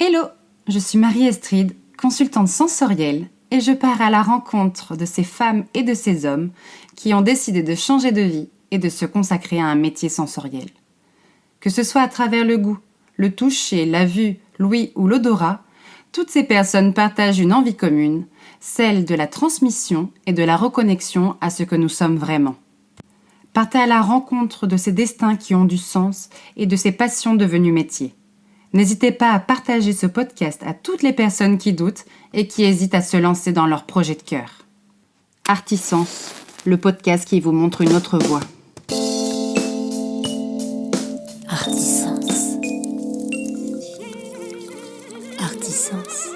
Hello, je suis Marie-Estride, consultante sensorielle, et je pars à la rencontre de ces femmes et de ces hommes qui ont décidé de changer de vie et de se consacrer à un métier sensoriel. Que ce soit à travers le goût, le toucher, la vue, l'ouïe ou l'odorat, toutes ces personnes partagent une envie commune, celle de la transmission et de la reconnexion à ce que nous sommes vraiment. Partez à la rencontre de ces destins qui ont du sens et de ces passions devenues métiers. N'hésitez pas à partager ce podcast à toutes les personnes qui doutent et qui hésitent à se lancer dans leur projet de cœur. Artisens, le podcast qui vous montre une autre voie. Artisens. Artisens.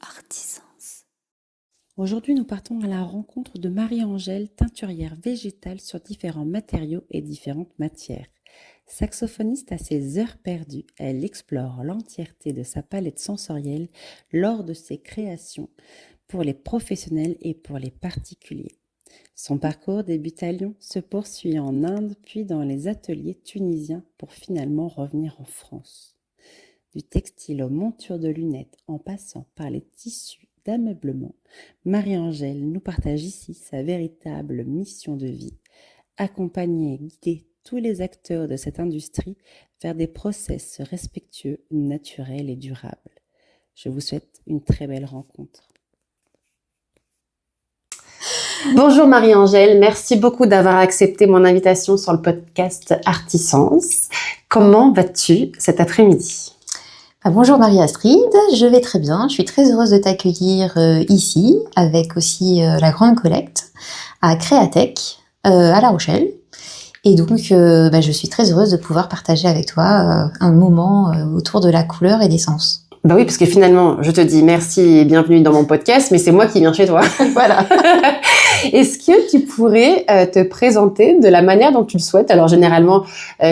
Artisens. Aujourd'hui, nous partons à la rencontre de Marie-Angèle, teinturière végétale sur différents matériaux et différentes matières. Saxophoniste à ses heures perdues, elle explore l'entièreté de sa palette sensorielle lors de ses créations pour les professionnels et pour les particuliers. Son parcours débute à Lyon, se poursuit en Inde, puis dans les ateliers tunisiens pour finalement revenir en France. Du textile aux montures de lunettes en passant par les tissus d'ameublement, Marie-Angèle nous partage ici sa véritable mission de vie, accompagner et guider tous les acteurs de cette industrie vers des process respectueux, naturels et durables. Je vous souhaite une très belle rencontre. Bonjour Marie-Angèle, merci beaucoup d'avoir accepté mon invitation sur le podcast Artisens. Comment vas-tu cet après-midi ? Bonjour Marie-Astrid, je vais très bien. Je suis très heureuse de t'accueillir ici avec aussi la grande collecte à Créatech à La Rochelle. Et donc, je suis très heureuse de pouvoir partager avec toi un moment autour de la couleur et des sens. Bah oui, parce que finalement, je te dis merci et bienvenue dans mon podcast, mais c'est moi qui viens chez toi. Voilà. Est-ce que tu pourrais te présenter de la manière dont tu le souhaites ? Alors généralement,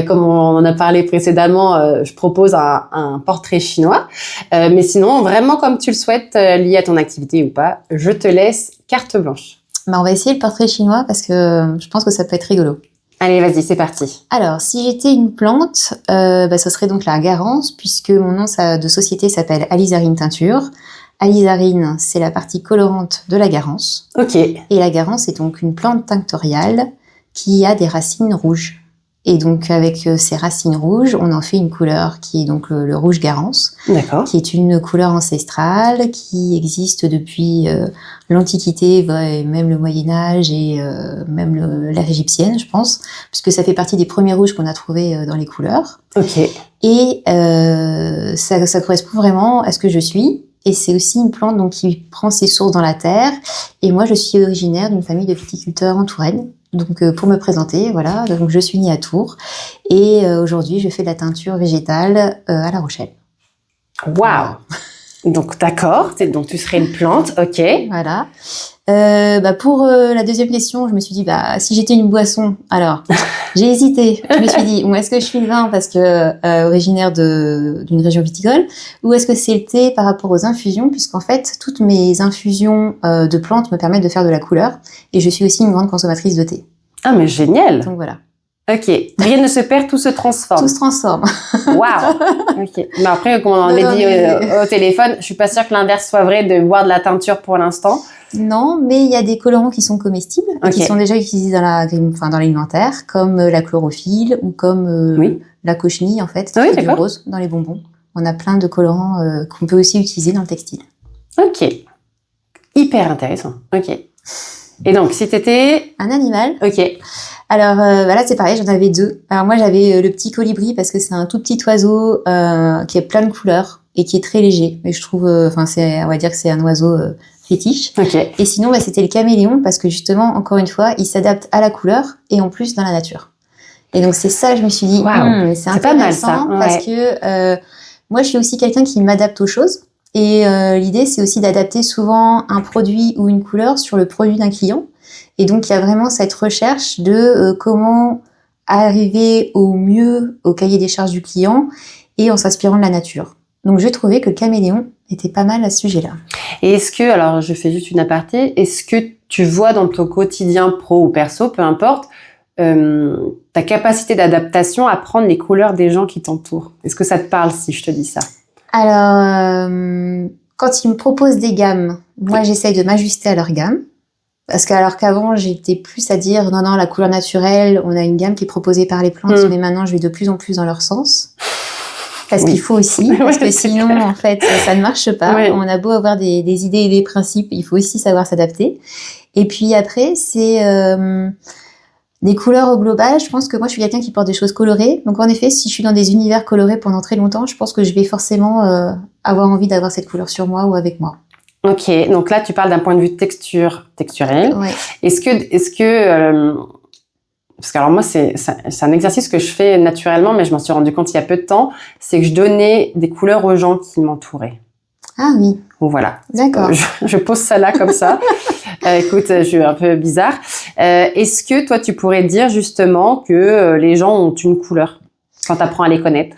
comme on en a parlé précédemment, je propose un portrait chinois. Mais sinon, vraiment comme tu le souhaites, lié à ton activité ou pas, je te laisse carte blanche. On va essayer le portrait chinois parce que je pense que ça peut être rigolo. Allez, vas-y, c'est parti. Alors, si j'étais une plante, ce serait donc la garance, puisque mon nom de société s'appelle Alizarine Teinture. Alizarine, c'est la partie colorante de la garance. Ok. Et la garance est donc une plante tinctoriale qui a des racines rouges. Et donc, avec ces racines rouges, on en fait une couleur qui est donc le rouge garance. D'accord. Qui est une couleur ancestrale qui existe depuis l'Antiquité, et même le Moyen-Âge et même l'ère égyptienne, je pense, puisque ça fait partie des premiers rouges qu'on a trouvés dans les couleurs. Ok. Et ça correspond vraiment à ce que je suis. Et c'est aussi une plante donc qui prend ses sources dans la terre. Et moi, je suis originaire d'une famille de viticulteurs en Touraine. Donc, pour me présenter, voilà, donc je suis née à Tours. Et aujourd'hui, je fais de la teinture végétale à La Rochelle. Waouh. Donc, d'accord. Donc, tu serais une plante. Ok. Voilà. Pour la deuxième question, je me suis dit, si j'étais une boisson, alors, j'ai hésité. Je me suis dit, est-ce que je suis le vin parce que originaire d'une région viticole, ou est-ce que c'est le thé par rapport aux infusions, puisqu'en fait, toutes mes infusions de plantes me permettent de faire de la couleur, et je suis aussi une grande consommatrice de thé. Ah, mais génial. Donc voilà. Ok. Rien ne se perd, tout se transforme. Tout se transforme. Waouh. Ok. Mais après, comme on en avait dit au téléphone, je suis pas sûre que l'inverse soit vrai de boire de la teinture pour l'instant. Non, mais il y a des colorants qui sont comestibles, qui sont déjà utilisés dans l'alimentaire, comme la chlorophylle ou comme la cochenille, en fait, qui fait du rose dans les bonbons. On a plein de colorants qu'on peut aussi utiliser dans le textile. Ok. Hyper intéressant. Ok. Et donc, si t'étais... un animal. Ok. Alors là, c'est pareil, j'en avais deux. Alors moi, j'avais le petit colibri parce que c'est un tout petit oiseau qui a plein de couleurs et qui est très léger. Mais je trouve, on va dire que c'est un oiseau fétiche. Okay. Et sinon, c'était le caméléon parce que justement, encore une fois, il s'adapte à la couleur et en plus dans la nature. Et donc c'est ça, je me suis dit, c'est intéressant, pas mal ça, parce que moi, je suis aussi quelqu'un qui m'adapte aux choses. Et l'idée, c'est aussi d'adapter souvent un produit ou une couleur sur le produit d'un client. Et donc, il y a vraiment cette recherche de comment arriver au mieux au cahier des charges du client et en s'inspirant de la nature. Donc, j'ai trouvé que le caméléon était pas mal à ce sujet-là. Et est-ce que, alors je fais juste une aparté, est-ce que tu vois dans ton quotidien pro ou perso, peu importe, ta capacité d'adaptation à prendre les couleurs des gens qui t'entourent. Est-ce que ça te parle si je te dis ça? Alors, quand ils me proposent des gammes, moi j'essaye de m'ajuster à leur gamme. Parce que alors qu'avant j'étais plus à dire non la couleur naturelle, on a une gamme qui est proposée par les plantes, mais maintenant je vais de plus en plus dans leur sens. Parce qu'il faut aussi, parce que sinon clair. en fait ça ne marche pas. Ouais. On a beau avoir des idées et des principes, il faut aussi savoir s'adapter. Et puis après c'est des couleurs au global. Je pense que moi je suis quelqu'un qui porte des choses colorées. Donc en effet, si je suis dans des univers colorés pendant très longtemps, je pense que je vais forcément avoir envie d'avoir cette couleur sur moi ou avec moi. Ok, donc là tu parles d'un point de vue texturel. Ouais. Est-ce que parce que alors moi c'est un exercice que je fais naturellement, mais je m'en suis rendu compte il y a peu de temps, c'est que je donnais des couleurs aux gens qui m'entouraient. Ah oui. Donc voilà. D'accord. Je pose ça là comme ça. Écoute, je suis un peu bizarre. Est-ce que toi tu pourrais dire justement que les gens ont une couleur quand tu apprends à les connaître?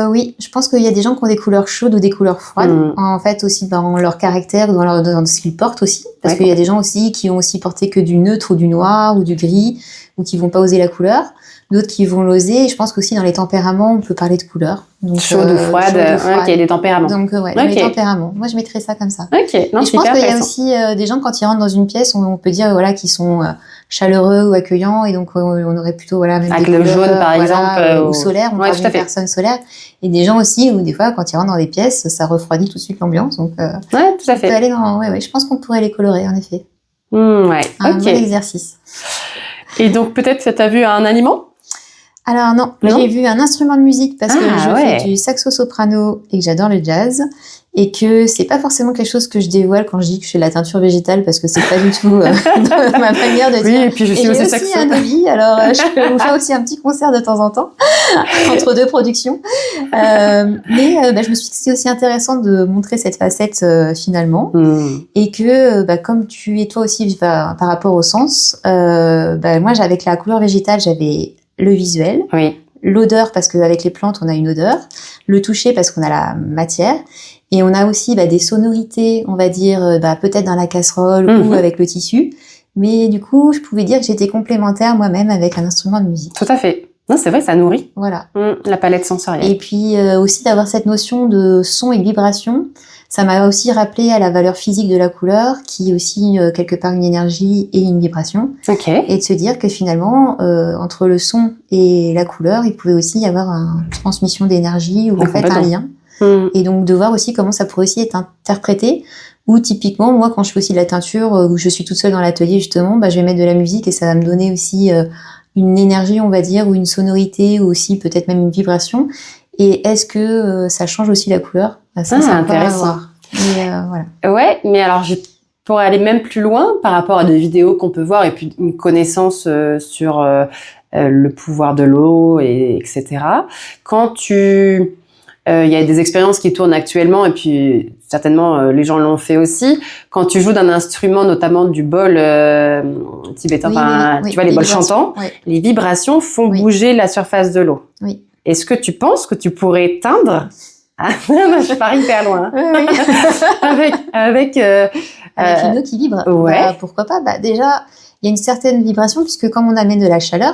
Oui, je pense qu'il y a des gens qui ont des couleurs chaudes ou des couleurs froides. En fait, aussi dans leur caractère ou dans ce qu'ils portent aussi. Parce qu'il y a des gens aussi qui ont aussi porté que du neutre ou du noir ou du gris ou qui vont pas oser la couleur. D'autres qui vont l'oser. Et je pense qu'aussi dans les tempéraments, on peut parler de couleurs. Donc, Chaude ou froide. Ok, des tempéraments. Donc les tempéraments. Moi, je mettrais ça comme ça. Ok, non, et je pense qu'il y a aussi des gens quand ils rentrent dans une pièce, on peut dire voilà qu'ils sont chaleureux ou accueillants et donc on aurait plutôt voilà même avec des le couleurs, jaune par exemple ou solaire, on parle d'une personne solaire et des gens aussi où des fois quand ils rentrent dans des pièces, ça refroidit tout de suite l'ambiance. Donc ouais, tout à fait. On peut aller dans je pense qu'on pourrait les colorer en effet. Ouais, Un bon exercice. Et donc peut-être que tu as vu un aliment? Alors non, j'ai vu un instrument de musique parce que je fais du saxo-soprano et que j'adore le jazz et que c'est pas forcément quelque chose que je dévoile quand je dis que je fais de la teinture végétale parce que c'est pas du tout ma manière de dire. Oui, et puis je suis aussi saxo. J'ai aussi un hobby, alors je peux vous faire aussi un petit concert de temps en temps entre deux productions. Mais je me suis dit que c'était aussi intéressant de montrer cette facette finalement et que comme tu es toi aussi par rapport au sens, moi avec la couleur végétale j'avais le visuel, l'odeur parce qu'avec les plantes on a une odeur, le toucher parce qu'on a la matière et on a aussi des sonorités, on va dire peut-être dans la casserole ou avec le tissu, mais du coup je pouvais dire que j'étais complémentaire moi-même avec un instrument de musique. Tout à fait. Non, c'est vrai, ça nourrit. Voilà. La palette sensorielle. Et puis aussi d'avoir cette notion de son et de vibration, ça m'a aussi rappelé à la valeur physique de la couleur, qui est aussi quelque part une énergie et une vibration. Ok. Et de se dire que finalement, entre le son et la couleur, il pouvait aussi y avoir une transmission d'énergie ou en fait un lien. Et donc de voir aussi comment ça pourrait aussi être interprété. Ou typiquement, moi, quand je fais aussi de la teinture, où je suis toute seule dans l'atelier justement, je vais mettre de la musique et ça va me donner aussi une énergie, on va dire, ou une sonorité, ou aussi peut-être même une vibration. Et est-ce que ça change aussi la couleur? Ça, c'est intéressant. Mais voilà. Ouais, mais alors je pourrais aller même plus loin par rapport à des vidéos qu'on peut voir et puis une connaissance sur le pouvoir de l'eau et etc. Quand il y a des expériences qui tournent actuellement et puis certainement les gens l'ont fait aussi. Quand tu joues d'un instrument, notamment du bol tibétain, tu vois les bols chantants, les vibrations font bouger la surface de l'eau. Oui. Est-ce que tu penses que tu pourrais teindre? Je pars hyper loin. avec une eau qui vibre. Pourquoi pas? Déjà, il y a une certaine vibration puisque quand on amène de la chaleur,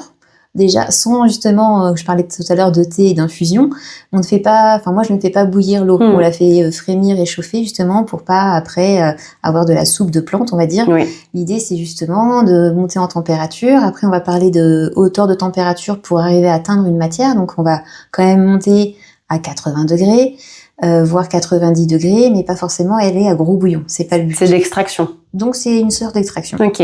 déjà, sans justement, je parlais tout à l'heure de thé et d'infusion, moi je ne fais pas bouillir l'eau. On la fait frémir et chauffer justement pour pas après avoir de la soupe de plante, on va dire. L'idée, c'est justement de monter en température. Après, on va parler de hauteur de température pour arriver à atteindre une matière. Donc, on va quand même monter à 80 degrés, voire 90 degrés, mais pas forcément aller à gros bouillon. C'est pas le but. C'est de l'extraction. Donc, c'est une sorte d'extraction. Ok.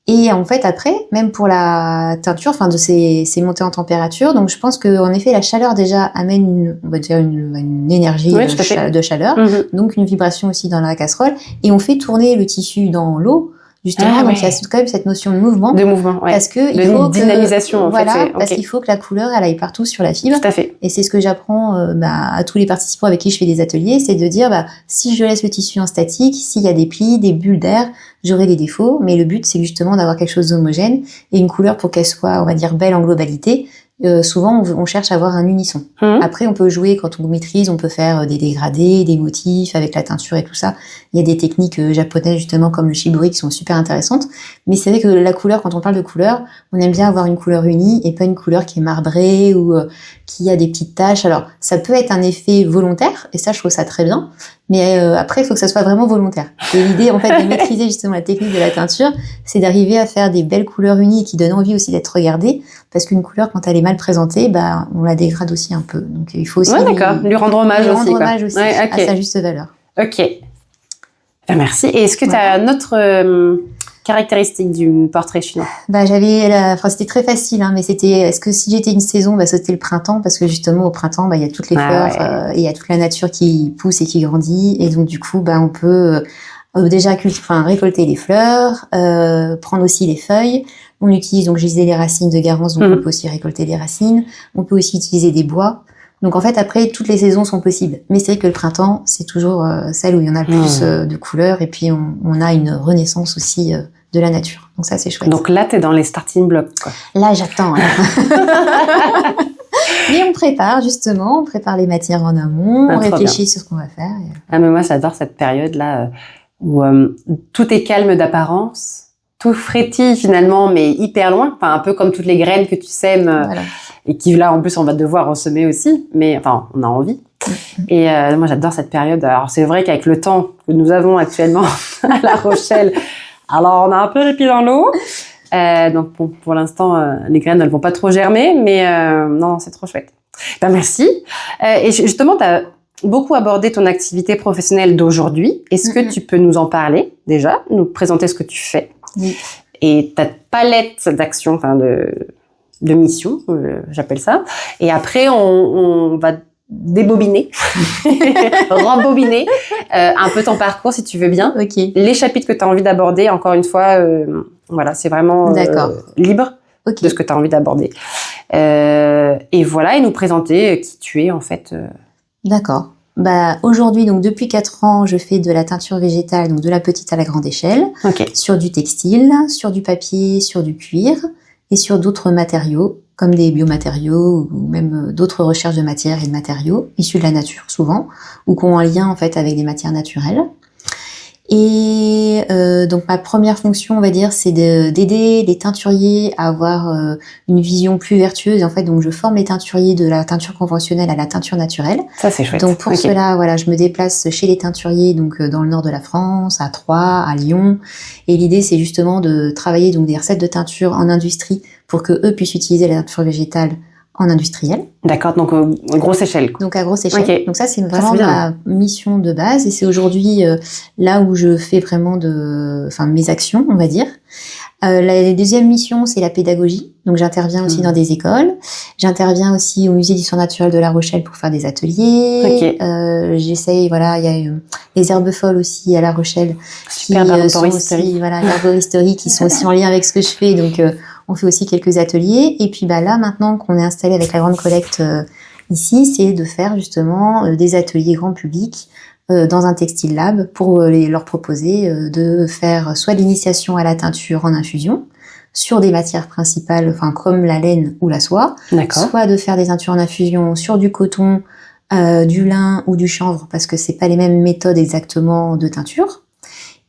Et en fait, après, même pour la teinture, de ces montées en température, donc je pense que en effet, la chaleur déjà amène une énergie de chaleur, donc une vibration aussi dans la casserole, et on fait tourner le tissu dans l'eau. Justement, donc il y a quand même cette notion de mouvement. Parce que il faut dynamisation, parce qu'il faut que la couleur, elle aille partout sur la fibre. Tout à fait. Et c'est ce que j'apprends à tous les participants avec qui je fais des ateliers, c'est de dire, si je laisse le tissu en statique, s'il y a des plis, des bulles d'air, j'aurai des défauts. Mais le but, c'est justement d'avoir quelque chose d'homogène et une couleur pour qu'elle soit, on va dire, belle en globalité. souvent on cherche à avoir un unisson. Après, on peut jouer quand on maîtrise, on peut faire des dégradés, des motifs avec la teinture et tout ça. Il y a des techniques japonaises justement comme le shibori qui sont super intéressantes. Mais c'est vrai que la couleur, quand on parle de couleur, on aime bien avoir une couleur unie et pas une couleur qui est marbrée ou qui a des petites taches. Alors, ça peut être un effet volontaire et ça, je trouve ça très bien. Mais après, il faut que ça soit vraiment volontaire. Et l'idée, en fait, de maîtriser justement la technique de la teinture, c'est d'arriver à faire des belles couleurs unies qui donnent envie aussi d'être regardées. Parce qu'une couleur, quand elle est mal présentée, bah, on la dégrade aussi un peu. Donc, il faut aussi lui rendre hommage aussi. Rendre hommage aussi ouais, okay. à sa juste valeur. Ok. Ben, merci. Et est-ce que tu as un autre caractéristique du portrait chinois? Bah, c'était très facile, hein, mais est-ce que si j'étais une saison, bah, c'était le printemps, parce que justement, au printemps, bah, il y a toutes les fleurs, et il y a toute la nature qui pousse et qui grandit, et donc, du coup, bah, on peut, déjà récolter les fleurs, prendre aussi les feuilles. On utilise, donc, je disais les racines de garance, donc on peut aussi récolter les racines. On peut aussi utiliser des bois. Donc en fait, après, toutes les saisons sont possibles. Mais c'est vrai que le printemps, c'est toujours celle où il y en a le plus de couleurs. Et puis, on a une renaissance aussi de la nature. Donc ça, c'est chouette. Donc là, t'es dans les starting blocks, quoi. Là, j'attends. Mais on prépare, justement. On prépare les matières en amont. On réfléchit sur ce qu'on va faire. Ah, mais moi, j'adore cette période-là où tout est calme d'apparence. Tout frétille finalement, mais hyper loin. Enfin, un peu comme toutes les graines que tu sèmes. Voilà. Et qui là en plus on va devoir ressemer aussi, mais enfin on a envie. Et moi j'adore cette période. Alors c'est vrai qu'avec le temps que nous avons actuellement à La Rochelle, alors on a un peu les pieds dans l'eau. Donc bon, pour l'instant les graines elles vont pas trop germer, mais non c'est trop chouette. Ben merci. Et justement t'as beaucoup abordé ton activité professionnelle d'aujourd'hui. Est-ce que tu peux nous en parler déjà, nous présenter ce que tu fais et ta palette d'actions, enfin de mission, j'appelle ça. Et après, on va débobiner, rembobiner un peu ton parcours, si tu veux bien. Ok. Les chapitres que tu as envie d'aborder, encore une fois, voilà, c'est vraiment libre de ce que tu as envie d'aborder. Et voilà, et nous présenter qui tu es, en fait. D'accord. Bah, aujourd'hui, donc, depuis 4 ans, je fais de la teinture végétale, donc de la petite à la grande échelle. Sur du textile, sur du papier, sur du cuir. Et sur d'autres matériaux, comme des biomatériaux ou même d'autres recherches de matières et de matériaux issus de la nature souvent, ou qui ont un lien en fait avec des matières naturelles. Et donc ma première fonction, on va dire, c'est d'aider les teinturiers à avoir une vision plus vertueuse. Et en fait, donc je forme les teinturiers de la teinture conventionnelle à la teinture naturelle. Ça c'est chouette. Donc pour cela, voilà, je me déplace chez les teinturiers, donc dans le nord de la France, à Troyes, à Lyon. Et l'idée, c'est justement de travailler donc des recettes de teinture en industrie pour que eux puissent utiliser la teinture végétale en industriel. D'accord, donc à grosse échelle. Donc à grosse échelle. Donc ça, c'est vraiment ma mission de base et c'est aujourd'hui là où je fais vraiment mes actions, on va dire. La deuxième mission, c'est la pédagogie. Donc j'interviens aussi dans des écoles. J'interviens aussi au musée d'histoire naturelle de La Rochelle pour faire des ateliers. J'essaye, voilà, il y a les herbes folles aussi à La Rochelle qui sont aussi, voilà, l'herboristerie qui sont aussi en lien avec ce que je fais. Donc on fait aussi quelques ateliers. Et puis là, maintenant qu'on est installé avec la grande collecte ici, c'est de faire justement des ateliers grand public dans un textile lab pour leur proposer de faire soit l'initiation à la teinture en infusion sur des matières principales, enfin comme la laine ou la soie, soit de faire des teintures en infusion sur du coton, du lin ou du chanvre parce que c'est pas les mêmes méthodes exactement de teinture.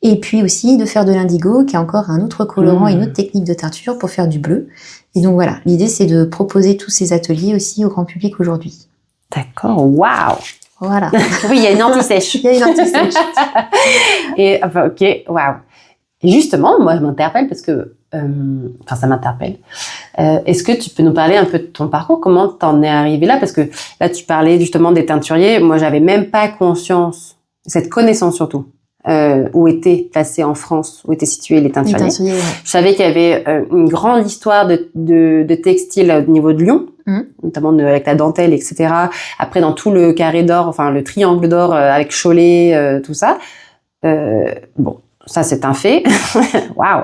Et puis aussi de faire de l'indigo, qui est encore un autre colorant et une autre technique de teinture pour faire du bleu. Et donc voilà, l'idée c'est de proposer tous ces ateliers aussi au grand public aujourd'hui. D'accord, waouh. Voilà. Oui, il y a une anti-sèche. Il y a une anti-sèche. Et enfin, ok, waouh. Et justement, moi je m'interpelle parce que, ça m'interpelle. Est-ce que tu peux nous parler un peu de ton parcours? Comment t'en es arrivé là? Parce que là tu parlais justement des teinturiers. Moi j'avais même pas conscience, cette connaissance surtout. Où étaient placés en France, où étaient situés les teinturiers. Je savais qu'il y avait une grande histoire de textile au niveau de Lyon, notamment avec la dentelle, etc. Après, dans tout le carré d'or, enfin le triangle d'or avec Cholet, tout ça. Bon, ça c'est un fait. Waouh.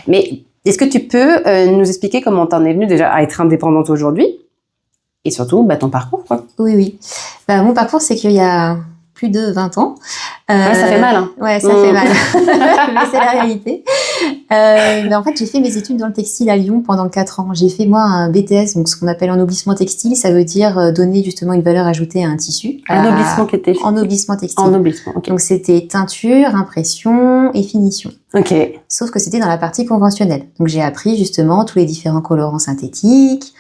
Mais est-ce que tu peux nous expliquer comment t'en es venue déjà à être indépendante aujourd'hui et surtout ton parcours, quoi. Oui. Mon parcours, c'est qu'il y a plus de 20 ans, Ouais, ça fait mal, hein. Ouais, ça fait mal. Mais c'est la réalité. Mais en fait, j'ai fait mes études dans le textile à Lyon pendant 4 ans. J'ai fait, moi, un BTS, donc ce qu'on appelle ennoblissement textile. Ça veut dire donner justement une valeur ajoutée à un tissu. Ennoblissement qui était... Ennoblissement textile. Ennoblissement, ok. Donc, c'était teinture, impression et finition. Ok. Sauf que c'était dans la partie conventionnelle. Donc, j'ai appris justement tous les différents colorants synthétiques,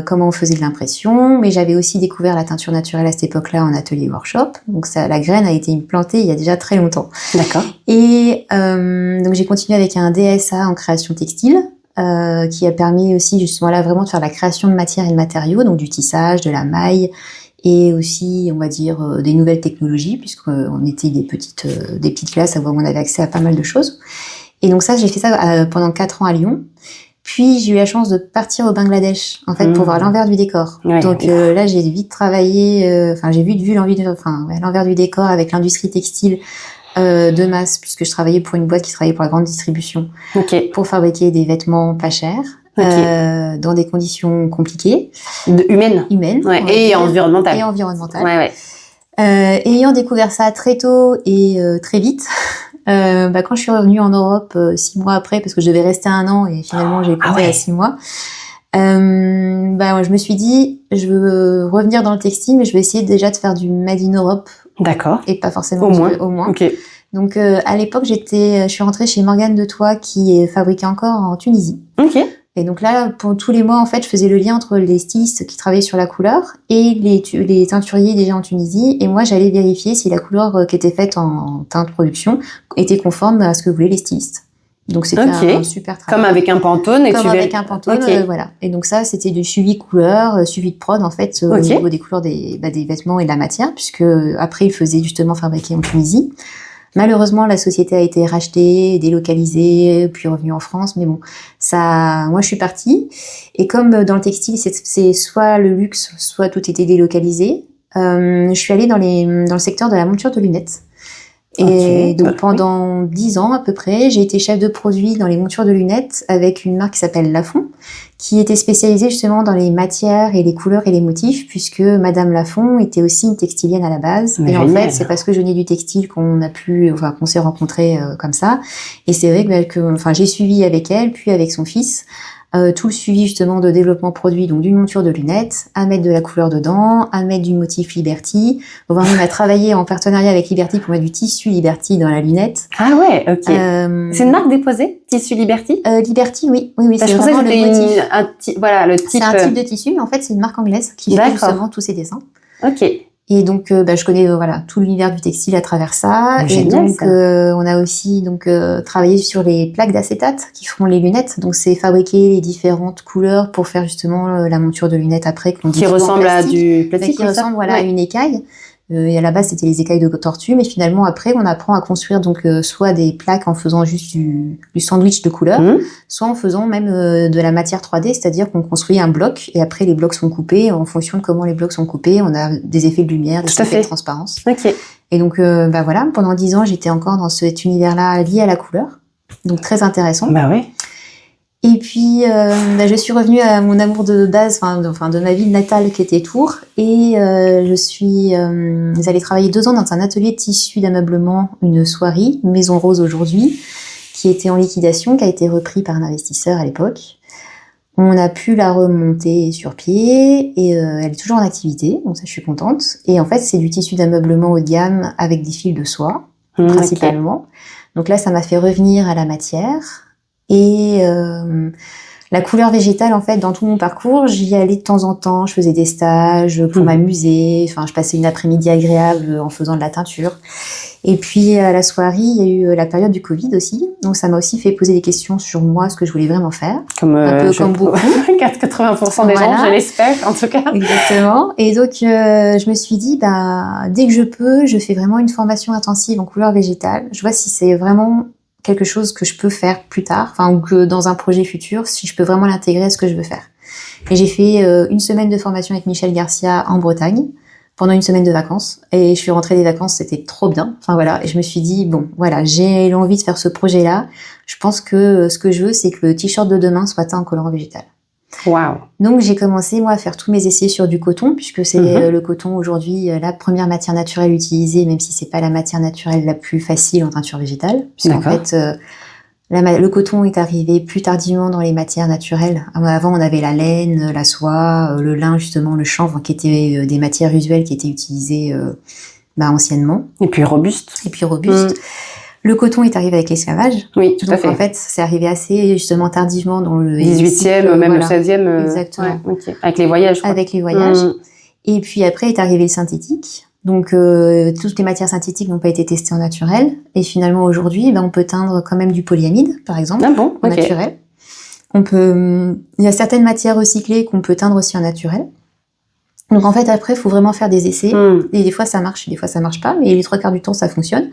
comment on faisait de l'impression, mais j'avais aussi découvert la teinture naturelle à cette époque-là en atelier workshop. Donc ça, la graine a été plantée il y a déjà très longtemps. D'accord. Et donc j'ai continué avec un DSA en création textile, qui a permis aussi justement là vraiment de faire la création de matières et de matériaux, donc du tissage, de la maille, et aussi on va dire des nouvelles technologies, puisqu'on était des petites classes où on avait accès à pas mal de choses. Et donc ça, j'ai fait ça pendant 4 ans à Lyon. Puis j'ai eu la chance de partir au Bangladesh, en fait, pour voir l'envers du décor. Ouais, donc là, j'ai vite travaillé, j'ai vite vu l'envers du décor avec l'industrie textile de masse, puisque je travaillais pour une boîte qui travaillait pour la grande distribution, pour fabriquer des vêtements pas chers, dans des conditions compliquées, humaines, ouais, et environnementales. Ouais. Ayant découvert ça très tôt et très vite. Quand je suis revenue en Europe 6 mois après, parce que je devais rester 1 an et finalement j'ai compté à 6 mois, je me suis dit, je veux revenir dans le textile, mais je vais essayer déjà de faire du Made in Europe. D'accord. Et pas forcément au moins. Ok. Donc à l'époque, je suis rentrée chez Morgane de Toit qui est fabriquée encore en Tunisie. Ok. Et donc là, pour tous les mois, en fait, je faisais le lien entre les stylistes qui travaillaient sur la couleur et les teinturiers déjà en Tunisie. Et moi, j'allais vérifier si la couleur qui était faite en teinte production était conforme à ce que voulaient les stylistes. Donc c'était un super travail. Comme avec un Pantone. Un Pantone, voilà. Et donc ça, c'était du suivi couleur, suivi de prod, en fait, au niveau des couleurs des vêtements et de la matière, puisque après, ils faisaient justement fabriquer en Tunisie. Malheureusement, la société a été rachetée, délocalisée, puis revenue en France. Mais bon, moi, je suis partie. Et comme dans le textile, c'est soit le luxe, soit tout était délocalisé, je suis allée dans le secteur de la monture de lunettes. Et donc, pendant 10 ans, à peu près, j'ai été chef de produit dans les montures de lunettes avec une marque qui s'appelle Lafon, qui était spécialisée justement dans les matières et les couleurs et les motifs, puisque Madame Lafon était aussi une textilienne à la base. Mais et génial. En fait, c'est parce que je venais du textile qu'on s'est rencontrés comme ça. Et c'est vrai que j'ai suivi avec elle, puis avec son fils, tout le suivi justement de développement produit, donc d'une monture de lunettes, à mettre de la couleur dedans, à mettre du motif Liberty. On a travaillé en partenariat avec Liberty pour mettre du tissu Liberty dans la lunette. Ah ouais, ok. C'est une marque déposée, Tissu Liberty? Liberty, oui. C'est vraiment le motif. Le type. C'est un type de tissu, mais en fait c'est une marque anglaise qui fait justement tous ces dessins. Ok. Et donc, je connais tout l'univers du textile à travers ça. Et génial, donc, on a aussi travaillé sur les plaques d'acétate qui font les lunettes. Donc, c'est fabriquer les différentes couleurs pour faire justement la monture de lunettes après. Qui ressemble à du plastique. Qui ressemble à une écaille. Et à la base, c'était les écailles de tortue, mais finalement, après, on apprend à construire soit des plaques en faisant juste du sandwich de couleurs, soit en faisant même de la matière 3D, c'est-à-dire qu'on construit un bloc et après les blocs sont coupés. En fonction de comment les blocs sont coupés, on a des effets de lumière, des effets de transparence. Ok. Et donc, pendant 10 ans, j'étais encore dans cet univers-là lié à la couleur, donc très intéressant. Bah oui. Et puis, je suis revenue à mon amour de base, de ma ville natale qui était Tours. Et je suis allée travailler 2 ans dans un atelier de tissu d'ameublement, une soierie, Maison Rose aujourd'hui, qui était en liquidation, qui a été repris par un investisseur à l'époque. On a pu la remonter sur pied et elle est toujours en activité, donc ça je suis contente. Et en fait, c'est du tissu d'ameublement haut de gamme avec des fils de soie, principalement. Donc là, ça m'a fait revenir à la matière. Et la couleur végétale, en fait, dans tout mon parcours, j'y allais de temps en temps. Je faisais des stages pour m'amuser. Je passais une après-midi agréable en faisant de la teinture. Et puis, à la soirée, il y a eu la période du Covid aussi. Donc, ça m'a aussi fait poser des questions sur moi, ce que je voulais vraiment faire. Un peu comme beaucoup. 80% des gens, je l'espère, en tout cas. Exactement. Et donc, je me suis dit, dès que je peux, je fais vraiment une formation intensive en couleur végétale. Je vois si c'est vraiment quelque chose que je peux faire plus tard, ou que dans un projet futur, si je peux vraiment l'intégrer à ce que je veux faire. Et j'ai fait 1 semaine de formation avec Michel Garcia en Bretagne, pendant 1 semaine de vacances. Et je suis rentrée des vacances, c'était trop bien. Et je me suis dit, j'ai l'envie de faire ce projet-là. Je pense que ce que je veux, c'est que le t-shirt de demain soit teint en colorant végétal. Waouh. Donc j'ai commencé moi à faire tous mes essais sur du coton, puisque c'est le coton aujourd'hui la première matière naturelle utilisée, même si c'est pas la matière naturelle la plus facile en teinture végétale, puisqu'en fait le coton est arrivé plus tardivement dans les matières naturelles. Avant on avait la laine, la soie, le lin justement, le chanvre, qui étaient des matières usuelles qui étaient utilisées anciennement. Et puis robuste. Le coton est arrivé avec l'esclavage. Oui, tout à fait. En fait, c'est arrivé assez justement tardivement dans le 18e, même le 16e. Exactement. Ouais, okay. Avec les voyages. Avec les voyages. Et puis après est arrivé le synthétique. Donc toutes les matières synthétiques n'ont pas été testées en naturel. Et finalement aujourd'hui, on peut teindre quand même du polyamide, par exemple, en naturel. Il y a certaines matières recyclées qu'on peut teindre aussi en naturel. Donc en fait après il faut vraiment faire des essais et des fois ça marche, des fois ça marche pas, mais les 3/4 du temps ça fonctionne.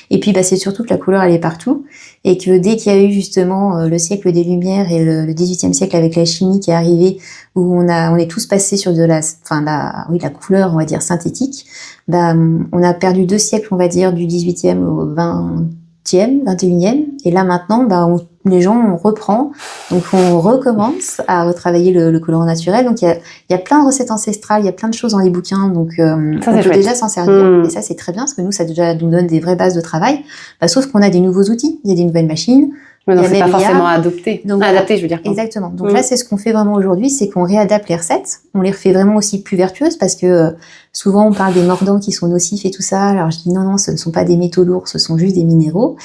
Et puis c'est surtout que la couleur elle est partout et que dès qu'il y a eu justement le siècle des Lumières et le 18e siècle avec la chimie qui est arrivée, où on est tous passés sur de la couleur on va dire synthétique, on a perdu 2 siècles on va dire du 18e au 20e, 21e, et là maintenant les gens on reprend, donc on recommence à retravailler le colorant naturel. Donc il y a plein de recettes ancestrales, il y a plein de choses dans les bouquins, donc on peut déjà s'en servir. Et ça c'est très bien parce que nous ça déjà nous donne des vraies bases de travail. Sauf qu'on a des nouveaux outils, il y a des nouvelles machines. Mais non, c'est pas forcément adapté, je veux dire. Exactement. Donc là, c'est ce qu'on fait vraiment aujourd'hui, c'est qu'on réadapte les recettes. On les refait vraiment aussi plus vertueuses parce que souvent on parle des mordants qui sont nocifs et tout ça. Alors je dis non, ce ne sont pas des métaux lourds, ce sont juste des minéraux.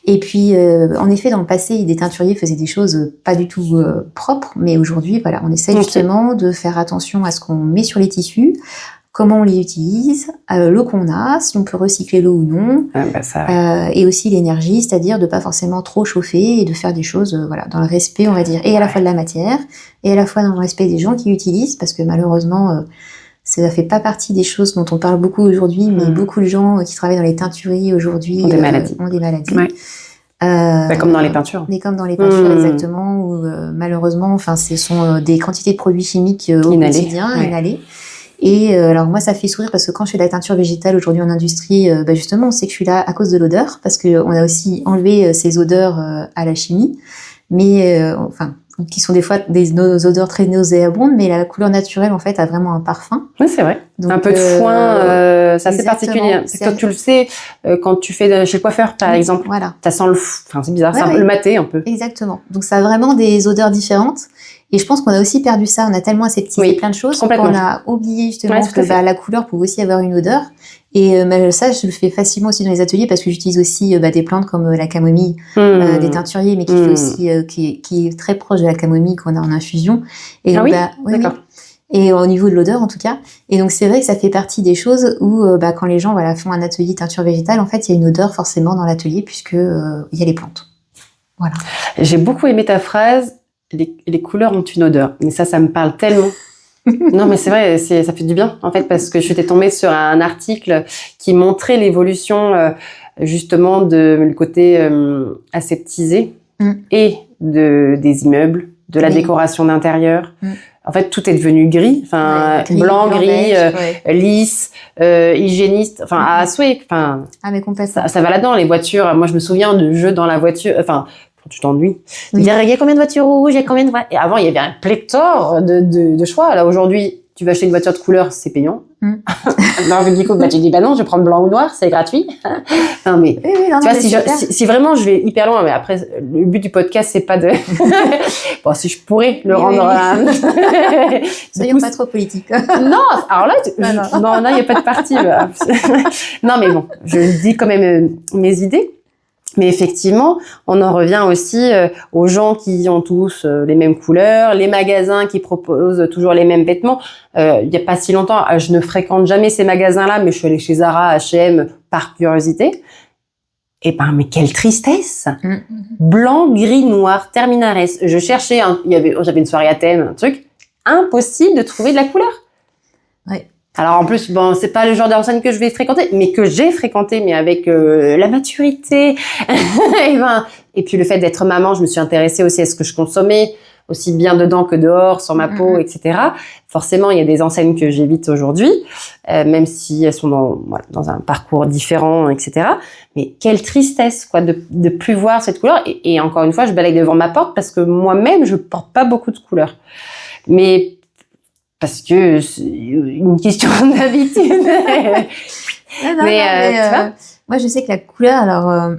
Et puis, en effet, dans le passé, des teinturiers faisaient des choses pas du tout propres, mais aujourd'hui, voilà, on essaie justement de faire attention à ce qu'on met sur les tissus. Comment on les utilise, l'eau qu'on a, si on peut recycler l'eau ou non, et aussi l'énergie, c'est-à-dire de pas forcément trop chauffer et de faire des choses dans le respect, on va dire, et à la fois de la matière, et à la fois dans le respect des gens qui l'utilisent, parce que malheureusement, ça fait pas partie des choses dont on parle beaucoup aujourd'hui, mais beaucoup de gens qui travaillent dans les teintureries aujourd'hui ont des maladies. Ouais. Comme dans les peintures. Mais comme dans les peintures, exactement, où malheureusement, ce sont des quantités de produits chimiques au quotidien, inhalés. Et alors moi ça fait sourire parce que quand je fais de la teinture végétale aujourd'hui en industrie, justement on sait que je suis là à cause de l'odeur, parce que on a aussi enlevé ces odeurs à la chimie, mais qui sont des fois des odeurs très nauséabondes, mais la couleur naturelle en fait a vraiment un parfum. Oui c'est vrai. Donc, un peu de foin, c'est assez particulier. C'est quand tu le sais, quand tu fais chez le coiffeur par exemple, ça sent c'est bizarre, le maté un peu. Exactement. Donc ça a vraiment des odeurs différentes. Et je pense qu'on a aussi perdu ça, on a tellement aseptisé plein de choses qu'on a oublié justement que la couleur pouvait aussi avoir une odeur. Et ça, je le fais facilement aussi dans les ateliers parce que j'utilise aussi des plantes comme la camomille, des teinturiers, mais qui fait aussi qui est très proche de la camomille qu'on a en infusion. Et donc, d'accord. Et au niveau de l'odeur en tout cas. Et donc c'est vrai que ça fait partie des choses où quand les gens font un atelier teinture végétale, en fait il y a une odeur forcément dans l'atelier puisque il y a les plantes. Voilà. J'ai beaucoup aimé ta phrase. Les couleurs ont une odeur. Mais ça me parle tellement. Non, mais c'est vrai, ça fait du bien, en fait, parce que je suis tombée sur un article qui montrait l'évolution, justement, du côté aseptisé et des immeubles, de la décoration d'intérieur. En fait, tout est devenu gris, blanc, gris, lisse, hygiéniste, à souhait. Mais complètement. Ça va là-dedans, les voitures. Moi, je me souviens de jeux dans la voiture, tu t'ennuies. Il y a combien de voitures rouges, il y a combien de voitures... Et avant, il y avait un pléthore de choix. Là, aujourd'hui, tu vas acheter une voiture de couleur, c'est payant. Alors, du coup, tu dis, non, je vais prendre blanc ou noir, c'est gratuit. Non, mais, si vraiment je vais hyper loin, mais après, le but du podcast, c'est pas de... si je pourrais le rendre... Soyons pas trop politiques. Non, alors là, non, il n'y a pas de parti. Non, mais bon, je dis quand même mes idées. Mais effectivement, on en revient aussi aux gens qui ont tous les mêmes couleurs, les magasins qui proposent toujours les mêmes vêtements. Il y a pas si longtemps, je ne fréquente jamais ces magasins-là, mais je suis allée chez Zara, H&M par curiosité. Et mais quelle tristesse! Blanc, gris, noir, terminares. Je cherchais, j'avais une soirée à thème, un truc. Impossible de trouver de la couleur. Ouais. Alors en plus, c'est pas le genre d'enseigne que je vais fréquenter, mais que j'ai fréquenté, mais avec la maturité. Et puis le fait d'être maman, je me suis intéressée aussi à ce que je consommais. aussi bien dedans que dehors, sur ma peau, etc. Forcément, il y a des enseignes que j'évite aujourd'hui, même si elles sont dans un parcours différent, etc. Mais quelle tristesse, quoi, de plus voir cette couleur. Et encore une fois, je balaye devant ma porte parce que moi-même, je porte pas beaucoup de couleurs. Mais parce que c'est une question d'habitude. Tu vois, moi, je sais que la couleur, alors,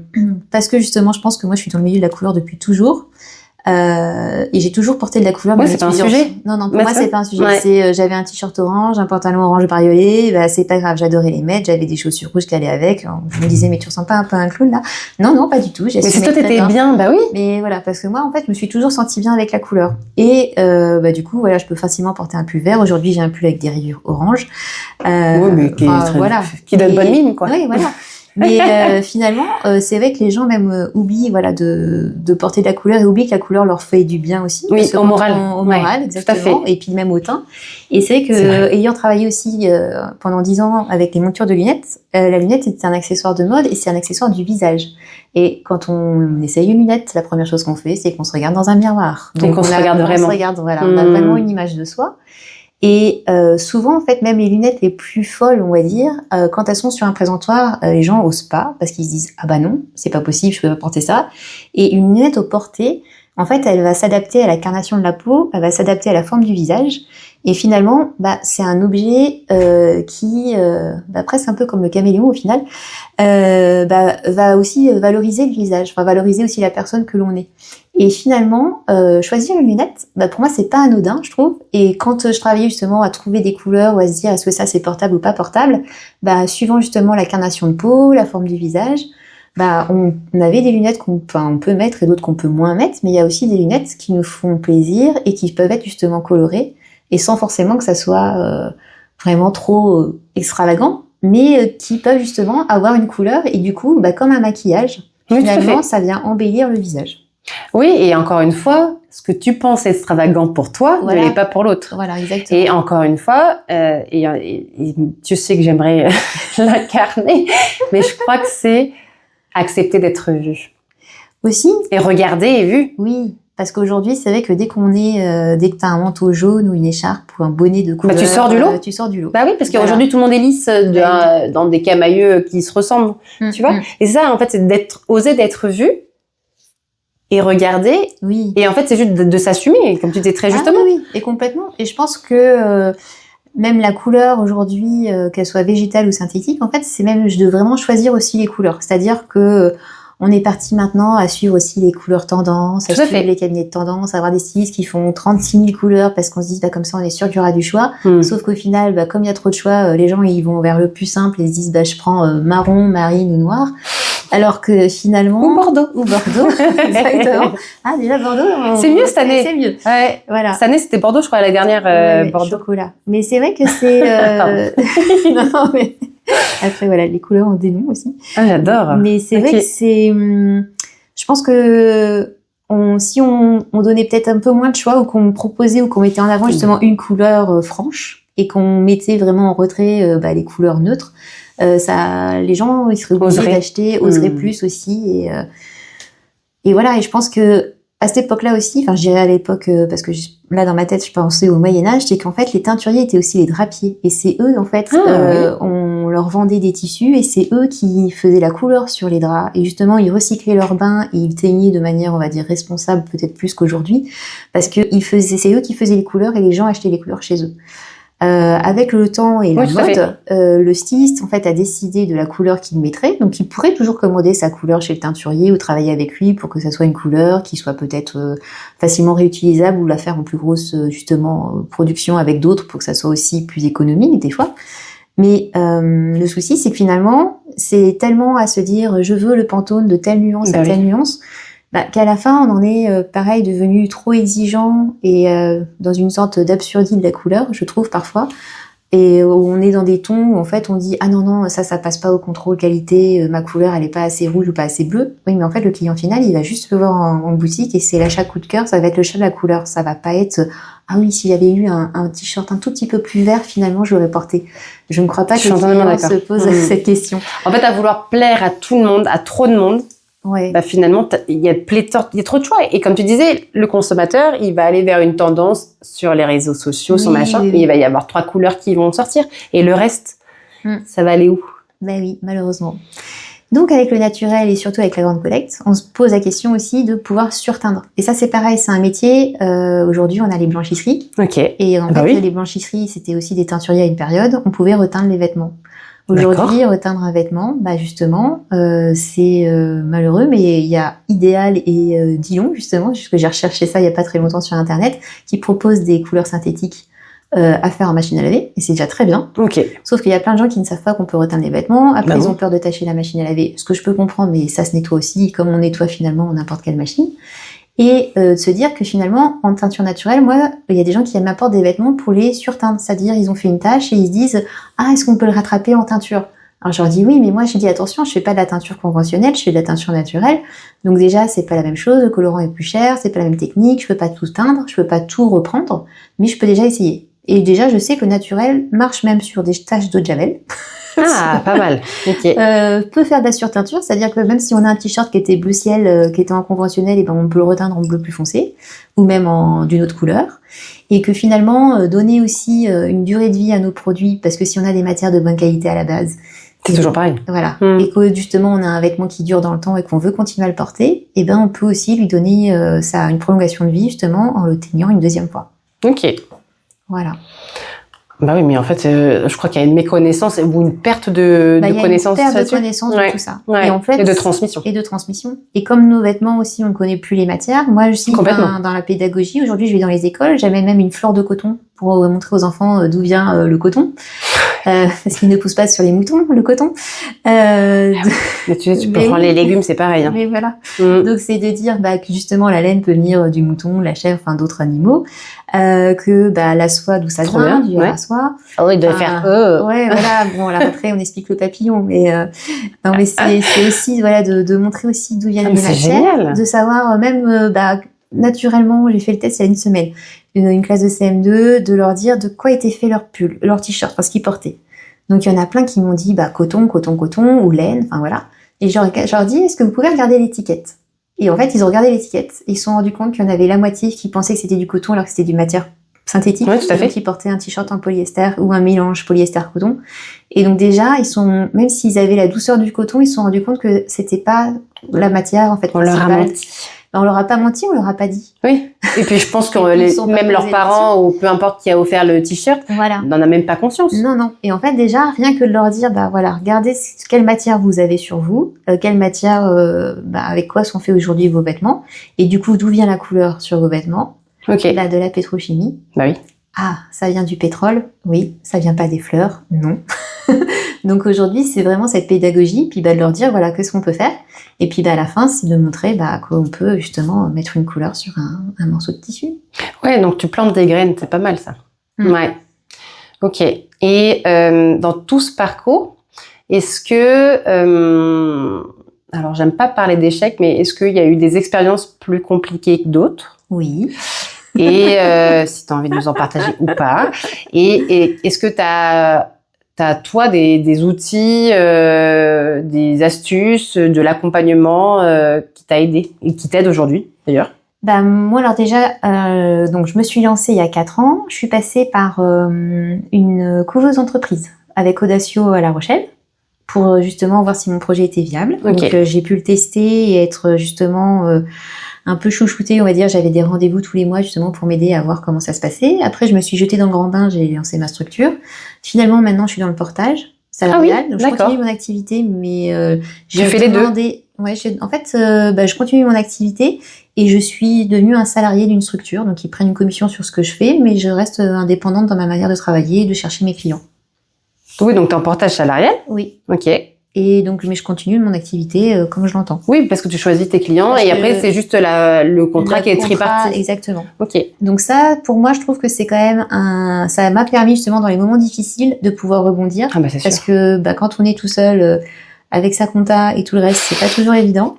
parce que justement, je pense que moi, je suis dans le milieu de la couleur depuis toujours. Et j'ai toujours porté de la couleur. Ouais, c'est pas un sujet. Non, pour moi, c'est pas un sujet. Ouais. J'avais un t-shirt orange, un pantalon orange bariolé. Bah, c'est pas grave, j'adorais les mettre. J'avais des chaussures rouges qui allaient avec. Je me disais, mais tu ressembles pas un peu à un clown, là? Non, pas du tout. Mais si toi, t'étais bien, bah oui. Mais voilà, parce que moi, en fait, je me suis toujours sentie bien avec la couleur. Et, du coup, voilà, je peux facilement porter un pull vert. Aujourd'hui, j'ai un pull avec des rayures orange. Oui, mais qui donne bonne mine, quoi. Oui, voilà. Mais finalement, c'est vrai que les gens même oublient de porter de la couleur et oublient que la couleur leur fait du bien aussi. Oui, au moral. Au moral, exactement. Tout à fait. Et puis même au teint. Et c'est vrai que ayant travaillé aussi pendant 10 ans avec les montures de lunettes, la lunette c'est un accessoire de mode et c'est un accessoire du visage. Et quand on essaye une lunette, la première chose qu'on fait, c'est qu'on se regarde dans un miroir. Donc on se regarde vraiment. On se regarde, voilà, on a vraiment une image de soi. Et souvent, en fait, même les lunettes les plus folles, on va dire, quand elles sont sur un présentoir, les gens osent pas parce qu'ils se disent « Ah bah non, c'est pas possible, je peux pas porter ça ». Et une lunette au porté, en fait, elle va s'adapter à la carnation de la peau, elle va s'adapter à la forme du visage. Et finalement, c'est un objet qui, presque un peu comme le caméléon au final, va aussi valoriser le visage, va valoriser aussi la personne que l'on est. Et finalement, choisir une lunette, pour moi, c'est pas anodin, je trouve. Et quand je travaillais justement à trouver des couleurs ou à se dire est-ce que ça c'est portable ou pas portable, suivant justement la carnation de peau, la forme du visage, on avait des lunettes qu'on peut mettre et d'autres qu'on peut moins mettre, mais il y a aussi des lunettes qui nous font plaisir et qui peuvent être justement colorées et sans forcément que ça soit vraiment trop extravagant, mais qui peuvent justement avoir une couleur et du coup, comme un maquillage, finalement, ça vient embellir le visage. Oui, et encore une fois, ce que tu penses extravagant pour toi ne l'est pas pour l'autre. Voilà, exactement. Et encore une fois, et tu sais que j'aimerais l'incarner, mais je crois que c'est accepter d'être vu. Aussi. Et regarder et vu. Oui, parce qu'aujourd'hui, c'est vrai que dès que t'as un manteau jaune ou une écharpe ou un bonnet de couleur, tu sors du lot. Tu sors du lot. Bah oui, parce qu'aujourd'hui tout le monde est lisse dans des camailleux qui se ressemblent, tu vois. Et ça, en fait, c'est oser d'être vu. Et regarder. Oui. Et en fait, c'est juste de s'assumer, comme tu disais très justement. Oui, et complètement. Et je pense que même la couleur aujourd'hui, qu'elle soit végétale ou synthétique, en fait, c'est même de vraiment choisir aussi les couleurs. C'est-à-dire que on est parti maintenant à suivre aussi les couleurs tendances, à suivre les cabinets de tendance, à avoir des stylistes qui font 36 000 couleurs parce qu'on se dit comme ça on est sûr qu'il y aura du choix. Sauf qu'au final, comme il y a trop de choix, les gens ils vont vers le plus simple et se disent je prends marron, marine ou noir. Alors que finalement... Ou Bordeaux. Exactement. Ah, déjà Bordeaux. C'est mieux cette année. C'est mieux. Ouais. Voilà. Cette année, c'était Bordeaux, je crois, la dernière, Bordeaux. Chocolat. Mais c'est vrai que c'est, non, mais après, voilà, les couleurs ont des noms aussi. Ah, j'adore. Mais c'est vrai que c'est, je pense que si on donnait peut-être un peu moins de choix ou qu'on proposait ou qu'on mettait en avant justement une couleur franche et qu'on mettait vraiment en retrait les couleurs neutres, les gens ils seraient obligés d'acheter, oseraient plus aussi et voilà. Et je pense que à cette époque-là aussi, enfin je dirais à l'époque parce que là dans ma tête je pensais au Moyen-Âge, c'est qu'en fait les teinturiers étaient aussi les drapiers et c'est eux en fait on leur vendait des tissus et c'est eux qui faisaient la couleur sur les draps et justement ils recyclaient leurs bains et ils teignaient de manière on va dire responsable peut-être plus qu'aujourd'hui parce que c'est eux qui faisaient les couleurs et les gens achetaient les couleurs chez eux. Avec le temps et la mode, le styliste en fait a décidé de la couleur qu'il mettrait. Donc il pourrait toujours commander sa couleur chez le teinturier ou travailler avec lui pour que ça soit une couleur qui soit peut-être facilement réutilisable ou la faire en plus grosse justement production avec d'autres pour que ça soit aussi plus économique des fois. Mais le souci c'est que finalement c'est tellement à se dire je veux le Pantone de telle nuance à telle nuance. Qu'à la fin, on en est pareil devenu trop exigeant et dans une sorte d'absurdité de la couleur, je trouve parfois. Et on est dans des tons où en fait on dit ah non ça passe pas au contrôle qualité, ma couleur elle est pas assez rouge ou pas assez bleue. Oui mais en fait le client final il va juste le voir en boutique et c'est l'achat coup de cœur, ça va être le choix de la couleur, ça va pas être ah oui s'il y avait eu un t-shirt un tout petit peu plus vert finalement je l'aurais porté. Je ne crois pas que le client se pose cette question. En fait à vouloir plaire à tout le monde, à trop de monde. Ouais. bah finalement, il y a pléthore, il y a trop de choix. Et comme tu disais, le consommateur, il va aller vers une tendance sur les réseaux sociaux, sur Oui, machin, oui, et il va y avoir 3 couleurs qui vont sortir. Et le reste, ça va aller où? Ben oui, malheureusement. Donc avec le naturel et surtout avec la grande collecte, on se pose la question aussi de pouvoir surteindre. Et ça c'est pareil, c'est un métier. Aujourd'hui on a les blanchisseries. Ok. Et en fait oui. les blanchisseries c'était aussi des teinturiers à une période. On pouvait reteindre les vêtements. Aujourd'hui reteindre un vêtement, bah justement c'est malheureux, mais il y a Idéal et Dillon justement, puisque j'ai recherché ça il y a pas très longtemps sur internet, qui proposent des couleurs synthétiques à faire en machine à laver, et c'est déjà très bien. Ok. Sauf qu'il y a plein de gens qui ne savent pas qu'on peut reteindre les vêtements. Après, Bah ils bon. ont peur de tacher la machine à laver, ce que je peux comprendre, mais ça se nettoie aussi, comme on nettoie finalement n'importe quelle machine. Et de se dire que finalement, en teinture naturelle, moi, il y a des gens qui m'apportent des vêtements pour les surteindre. C'est-à-dire, ils ont fait une tâche et ils se disent « Ah, est-ce qu'on peut le rattraper en teinture ?» Alors je leur dis oui, mais moi je dis attention, je fais pas de la teinture conventionnelle, je fais de la teinture naturelle. Donc déjà, c'est pas la même chose, le colorant est plus cher, c'est pas la même technique, je peux pas tout teindre, je peux pas tout reprendre, mais je peux déjà essayer. Et déjà, je sais que le naturel marche même sur des taches d'eau de javel. Ah, pas mal. Ok. Peut faire de la surteinture, c'est-à-dire que même si on a un t-shirt qui était bleu ciel, qui était en conventionnel, et ben on peut le reteindre en bleu plus foncé, ou même d'une autre couleur. Et que finalement, donner aussi une durée de vie à nos produits, parce que si on a des matières de bonne qualité à la base, C'est toujours pareil. voilà, et que justement on a un vêtement qui dure dans le temps et qu'on veut continuer à le porter, et ben on peut aussi lui donner ça une prolongation de vie justement en le teignant une deuxième fois. Ok. Voilà. Bah oui, mais en fait, je crois qu'il y a une méconnaissance ou une perte de connaissance. Il y a une perte de là-dessus. connaissance de tout ça. Ouais. Et en fait, Et de transmission. Et de transmission. Et comme nos vêtements aussi, on ne connaît plus les matières. Moi, je suis dans la pédagogie. Aujourd'hui, je vais dans les écoles. J'amène même une fleur de coton pour montrer aux enfants d'où vient le coton. Parce qu'il ne pousse pas sur les moutons, le coton. Mais tu sais, tu peux prendre les légumes, c'est pareil. Hein. Mais voilà. Donc, c'est de dire que justement, la laine peut venir du mouton, la chèvre, enfin d'autres animaux. Que la soie, d'où ça vient, du à soie. Ah oui, de faire Ouais, voilà. Bon, alors après, on explique le papillon, mais non, mais c'est aussi voilà de montrer aussi d'où viennent les matières, génial. de savoir même naturellement. J'ai fait le test il y a une semaine, une classe de CM2, de leur dire de quoi était fait leur pull, leur t-shirt, parce qu'ils portaient. Donc il y en a plein qui m'ont dit coton, coton, coton ou laine, enfin voilà. Et je leur dis est-ce que vous pouvez regarder l'étiquette? Et en fait, ils ont regardé l'étiquette et ils se sont rendus compte qu'il y en avait la moitié qui pensaient que c'était du coton alors que c'était du matière synthétique. Ouais, tout à fait. Qui portaient un t-shirt en polyester ou un mélange polyester-coton. Et donc déjà, même s'ils avaient la douceur du coton, ils se sont rendus compte que c'était pas la matière en fait. On leur a menti. On leur a pas menti, on leur a pas dit. Oui. Et puis je pense que même leurs parents ou peu importe qui a offert le t-shirt, n'en a même pas conscience. Non. Et en fait déjà, rien que de leur dire, regardez quelle matière vous avez sur vous, quelle matière, avec quoi sont faits aujourd'hui vos vêtements, et du coup d'où vient la couleur sur vos vêtements. Ok. Là, de la pétrochimie. Bah oui. Ah, ça vient du pétrole? Oui. Ça vient pas des fleurs? Non. Donc aujourd'hui, c'est vraiment cette pédagogie, puis de leur dire qu'est-ce qu'on peut faire, et puis à la fin, c'est de montrer qu'on peut justement mettre une couleur sur un morceau de tissu. Ouais, donc tu plantes des graines, c'est pas mal ça. Ouais. Ok. Et dans tout ce parcours, est-ce que alors j'aime pas parler d'échecs, mais est-ce qu'il y a eu des expériences plus compliquées que d'autres? Oui. Et si tu as envie de nous en partager ou pas. Et est-ce que t'as toi des outils, des astuces, de l'accompagnement qui t'a aidé et qui t'aide aujourd'hui d'ailleurs? Moi alors déjà, donc je me suis lancée il y a 4 ans. Je suis passée par une couveuse entreprise avec Audacio à La Rochelle pour justement voir si mon projet était viable. Okay. Donc j'ai pu le tester et être justement un peu chouchoutée, on va dire. J'avais des rendez-vous tous les mois justement pour m'aider à voir comment ça se passait. Après, je me suis jetée dans le grand bain, j'ai lancé ma structure. Finalement, maintenant, je suis dans le portage salarial. Donc, je continue mon activité, mais j'ai fait les deux. Ouais, en fait, je continue mon activité et je suis devenue un salarié d'une structure. Donc, ils prennent une commission sur ce que je fais, mais je reste indépendante dans ma manière de travailler et de chercher mes clients. Oui, donc t'es en portage salarial? Oui. Ok. Et donc, mais je continue mon activité comme je l'entends. Oui, parce que tu choisis tes clients et après, c'est juste le contrat qui est tripartite. Exactement. Ok. Donc ça, pour moi, je trouve que c'est quand même ça m'a permis justement dans les moments difficiles de pouvoir rebondir. Ah bah c'est sûr. Parce que quand on est tout seul avec sa compta et tout le reste, c'est pas toujours évident.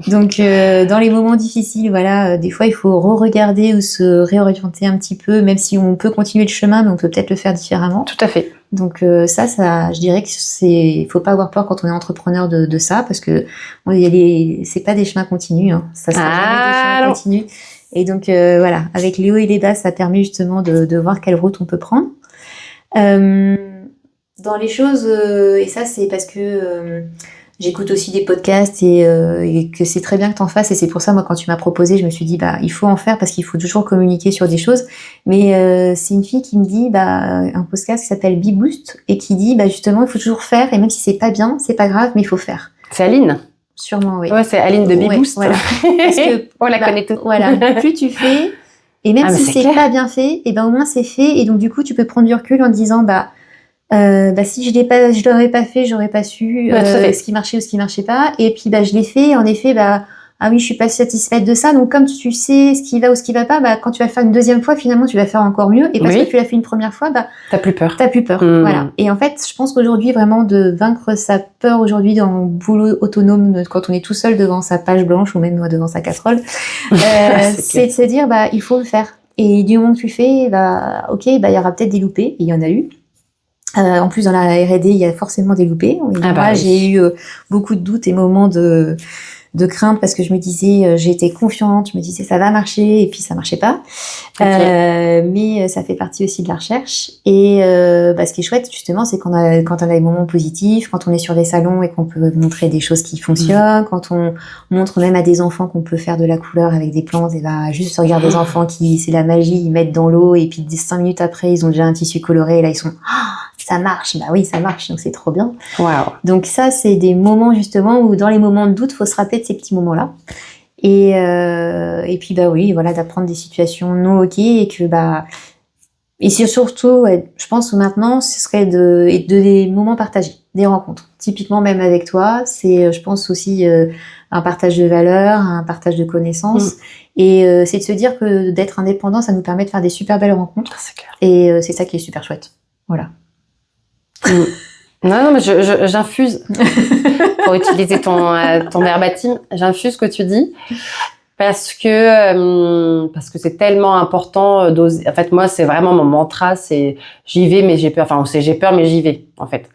Donc, dans les moments difficiles, voilà, des fois, il faut re-regarder ou se réorienter un petit peu, même si on peut continuer le chemin, mais on peut peut-être le faire différemment. Tout à fait. Donc, ça, je dirais que faut pas avoir peur quand on est entrepreneur de ça, parce que c'est pas des chemins continus, hein. Ça sera jamais des chemins continus. Et donc, voilà, avec les hauts et les bas, ça permet justement de voir quelle route on peut prendre. Dans les choses, et ça, c'est parce que j'écoute aussi des podcasts et que c'est très bien que t'en fasses, et c'est pour ça, moi, quand tu m'as proposé, je me suis dit, il faut en faire parce qu'il faut toujours communiquer sur des choses. Mais c'est une fille qui me dit, un podcast qui s'appelle Be Boost et qui dit, justement, il faut toujours faire, et même si c'est pas bien, c'est pas grave, mais il faut faire. C'est Aline. Sûrement, oui. Ouais, c'est Aline de Be Boost. Voilà. Parce que, on la connaît toutes. Voilà. Plus tu fais, et même si c'est pas bien fait, et au moins c'est fait, et donc du coup, tu peux prendre du recul en te disant, si je l'aurais pas fait, j'aurais pas su ce qui marchait ou ce qui marchait pas. Et puis je l'ai fait. En effet, ah oui, je suis pas satisfaite de ça. Donc comme tu sais ce qui va ou ce qui va pas, quand tu vas le faire une deuxième fois, finalement tu vas faire encore mieux. Et parce que tu l'as fait une première fois, t'as plus peur. Voilà. Et en fait, je pense qu'aujourd'hui, vraiment de vaincre sa peur aujourd'hui dans le boulot autonome, quand on est tout seul devant sa page blanche ou même devant sa casserole, c'est de se dire il faut le faire. Et du moment que tu fais, ok, il y aura peut-être des loupés. Et il y en a eu. En plus, dans la R&D, il y a forcément des loupés. J'ai eu beaucoup de doutes et moments de crainte parce que je me disais, j'étais confiante, je me disais ça va marcher, et puis ça marchait pas. Okay. Mais ça fait partie aussi de la recherche. Et ce qui est chouette justement, c'est quand on a des moments positifs, quand on est sur des salons et qu'on peut montrer des choses qui fonctionnent, quand on montre même à des enfants qu'on peut faire de la couleur avec des plantes, et juste regarder des enfants c'est la magie, ils mettent dans l'eau et puis 5 minutes après, ils ont déjà un tissu coloré et là ils sont ça marche, oui, ça marche, donc c'est trop bien. Wow. Donc ça, c'est des moments justement où dans les moments de doute, faut se rappeler de ces petits moments-là. Et puis oui, voilà, d'apprendre des situations non ok et que et surtout, je pense que maintenant, ce serait des moments partagés, des rencontres. Typiquement, même avec toi, c'est, je pense aussi un partage de valeurs, un partage de connaissances. Et c'est de se dire que d'être indépendant, ça nous permet de faire des super belles rencontres. C'est clair. Et c'est ça qui est super chouette. Voilà. Non, mais j'infuse, pour utiliser ton verbatim, j'infuse ce que tu dis, parce que c'est tellement important d'oser. En fait, moi, c'est vraiment mon mantra, c'est j'y vais, mais j'ai peur. Enfin, j'ai peur, mais j'y vais, en fait.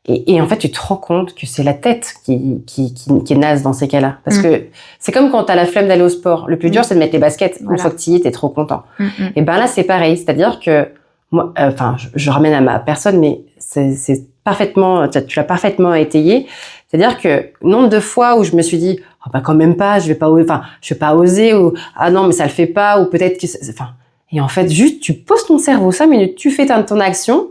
Et en fait, tu te rends compte que c'est la tête qui est naze dans ces cas-là. Parce que c'est comme quand t'as la flemme d'aller au sport. Le plus dur, c'est de mettre les baskets. Une fois que t'y es, t'es trop content. Et là, c'est pareil. C'est-à-dire que moi, je ramène à ma personne, mais c'est parfaitement, tu l'as parfaitement étayé. C'est-à-dire que nombre de fois où je me suis dit, quand même pas, je vais pas oser, ou ah non, mais ça le fait pas, ou peut-être que, et en fait, juste, tu poses ton cerveau 5 minutes, tu fais ton action,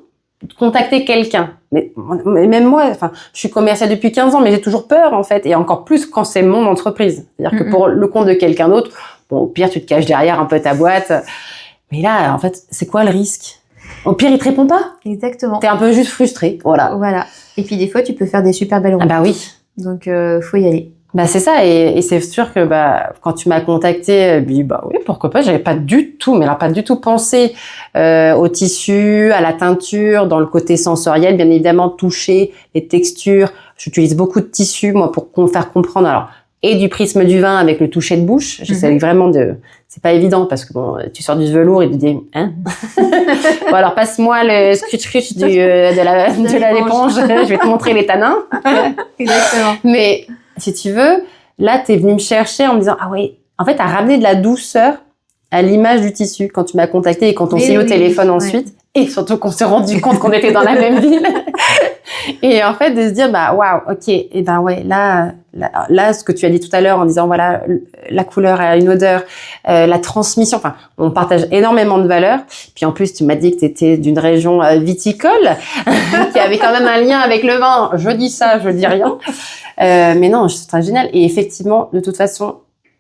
contacter quelqu'un. Mais même moi, je suis commerciale depuis 15 ans, mais j'ai toujours peur, en fait, et encore plus quand c'est mon entreprise. C'est-à-dire que pour le compte de quelqu'un d'autre, au pire, tu te caches derrière un peu ta boîte. Mais là, en fait, c'est quoi le risque? Au pire, il te répond pas. Exactement. T'es un peu juste frustré. Voilà. Et puis, des fois, tu peux faire des super belles rencontres. Ah oui. Donc, faut y aller. C'est ça. Et c'est sûr que, quand tu m'as contacté, oui, pourquoi pas. J'avais pas du tout pensé, au tissu, à la teinture, dans le côté sensoriel, bien évidemment, toucher, les textures. J'utilise beaucoup de tissus, moi, pour faire comprendre. Alors, et du prisme du vin avec le toucher de bouche. J'essaie vraiment c'est pas évident parce que tu sors du velours et tu dis, hein? Bon, alors passe-moi le scrutch de la l'éponge. Je vais te montrer les tanins. Exactement. Mais, si tu veux, là, t'es venu me chercher en me disant, ah oui, en fait, t'as ramené de la douceur à l'image du tissu quand tu m'as contacté et quand on s'est eu au téléphone ensuite. Et surtout qu'on s'est rendu compte qu'on était dans la même ville. Et en fait, de se dire, waouh, ok, et là, ce que tu as dit tout à l'heure en disant, voilà, la couleur a une odeur, la transmission, on partage énormément de valeurs. Puis en plus, tu m'as dit que tu étais d'une région viticole, qui avait quand même un lien avec le vin. Je dis ça, je dis rien. Mais non, c'est très génial. Et effectivement, de toute façon,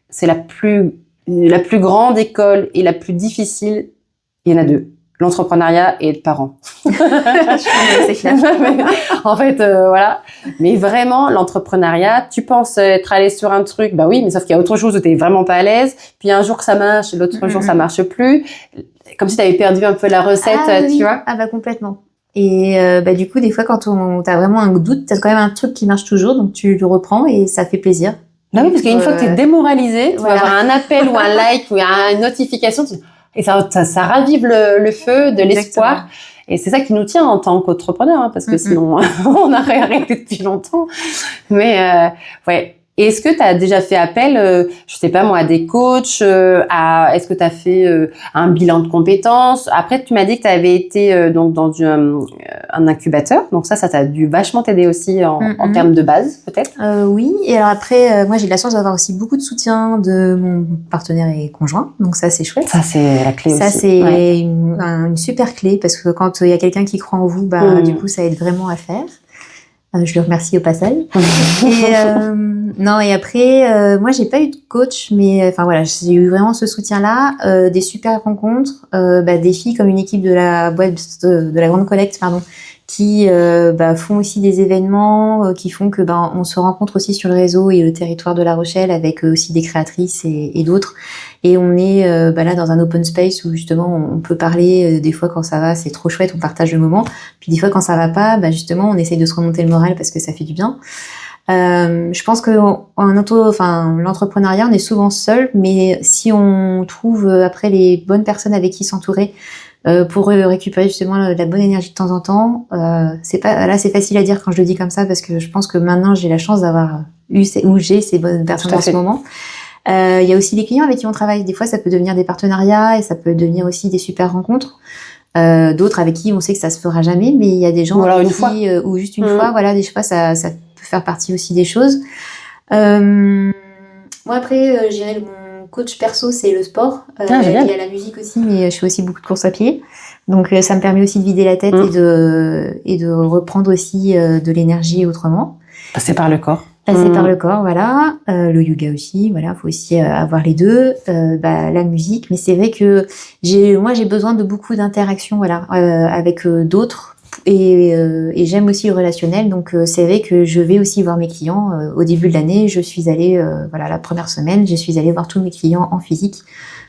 c'est la plus grande école et la plus difficile. Il y en a deux. L'entrepreneuriat et être parent. C'est clair. En fait, voilà. Mais vraiment, l'entrepreneuriat, tu penses être allé sur un truc, oui, mais sauf qu'il y a autre chose où t'es vraiment pas à l'aise. Puis un jour que ça marche, l'autre jour ça marche plus. Comme si t'avais perdu un peu la recette, tu vois. Ah complètement. Et du coup, des fois, quand t'as vraiment un doute, t'as quand même un truc qui marche toujours, donc tu le reprends et ça fait plaisir. Bah oui, parce qu'une fois que t'es démoralisé, tu voilà. vas avoir un appel ou un like ou une notification, et ça ravive le feu de l'espoir. Et c'est ça qui nous tient en tant qu'entrepreneur, hein, parce que sinon, on aurait arrêté depuis longtemps. Mais ouais. Et est-ce que tu as déjà fait appel, je sais pas moi, à des coachs, est-ce que tu as fait un bilan de compétences? Après, tu m'as dit que tu avais été donc dans un incubateur, donc ça t'a dû vachement t'aider aussi en termes de base, peut-être? Oui, et alors après, moi j'ai de la chance d'avoir aussi beaucoup de soutien de mon partenaire et conjoint, donc ça c'est chouette. Ça c'est la clé aussi. Ça c'est une super clé, parce que quand il y a quelqu'un qui croit en vous, du coup ça aide vraiment à faire. Je le remercie au passage. Et après, moi j'ai pas eu de coach, mais enfin voilà, j'ai eu vraiment ce soutien-là, des super rencontres, des filles comme une équipe de la boîte de la grande collecte, qui font aussi des événements, qui font que on se rencontre aussi sur le réseau et le territoire de La Rochelle avec aussi des créatrices et d'autres. Et on est là dans un open space où justement on peut parler, des fois quand ça va, c'est trop chouette, on partage le moment. Puis des fois quand ça va pas, justement on essaye de se remonter le moral parce que ça fait du bien. Je pense que l'entrepreneuriat, on est souvent seul, mais si on trouve après les bonnes personnes avec qui s'entourer pour récupérer justement la bonne énergie de temps en temps, c'est facile à dire quand je le dis comme ça, parce que je pense que maintenant j'ai la chance d'avoir j'ai ces bonnes personnes en ce moment. Il y a aussi les clients avec qui on travaille. Des fois, ça peut devenir des partenariats et ça peut devenir aussi des super rencontres. D'autres avec qui on sait que ça se fera jamais, mais il y a des gens avec qui, ou juste une fois, des fois ça peut faire partie aussi des choses. Moi après, je dirais mon coach perso, c'est le sport. Il y a la musique aussi, mais je fais aussi beaucoup de courses à pied. Donc ça me permet aussi de vider la tête et de reprendre aussi de l'énergie autrement. Passer par le corps. Passer par le corps, voilà. Le yoga aussi, voilà. Faut aussi avoir les deux. La musique, mais c'est vrai que j'ai besoin de beaucoup d'interactions, avec d'autres. Et j'aime aussi le relationnel, donc c'est vrai que je vais aussi voir mes clients. Au début de l'année, je suis allée, la première semaine, je suis allée voir tous mes clients en physique,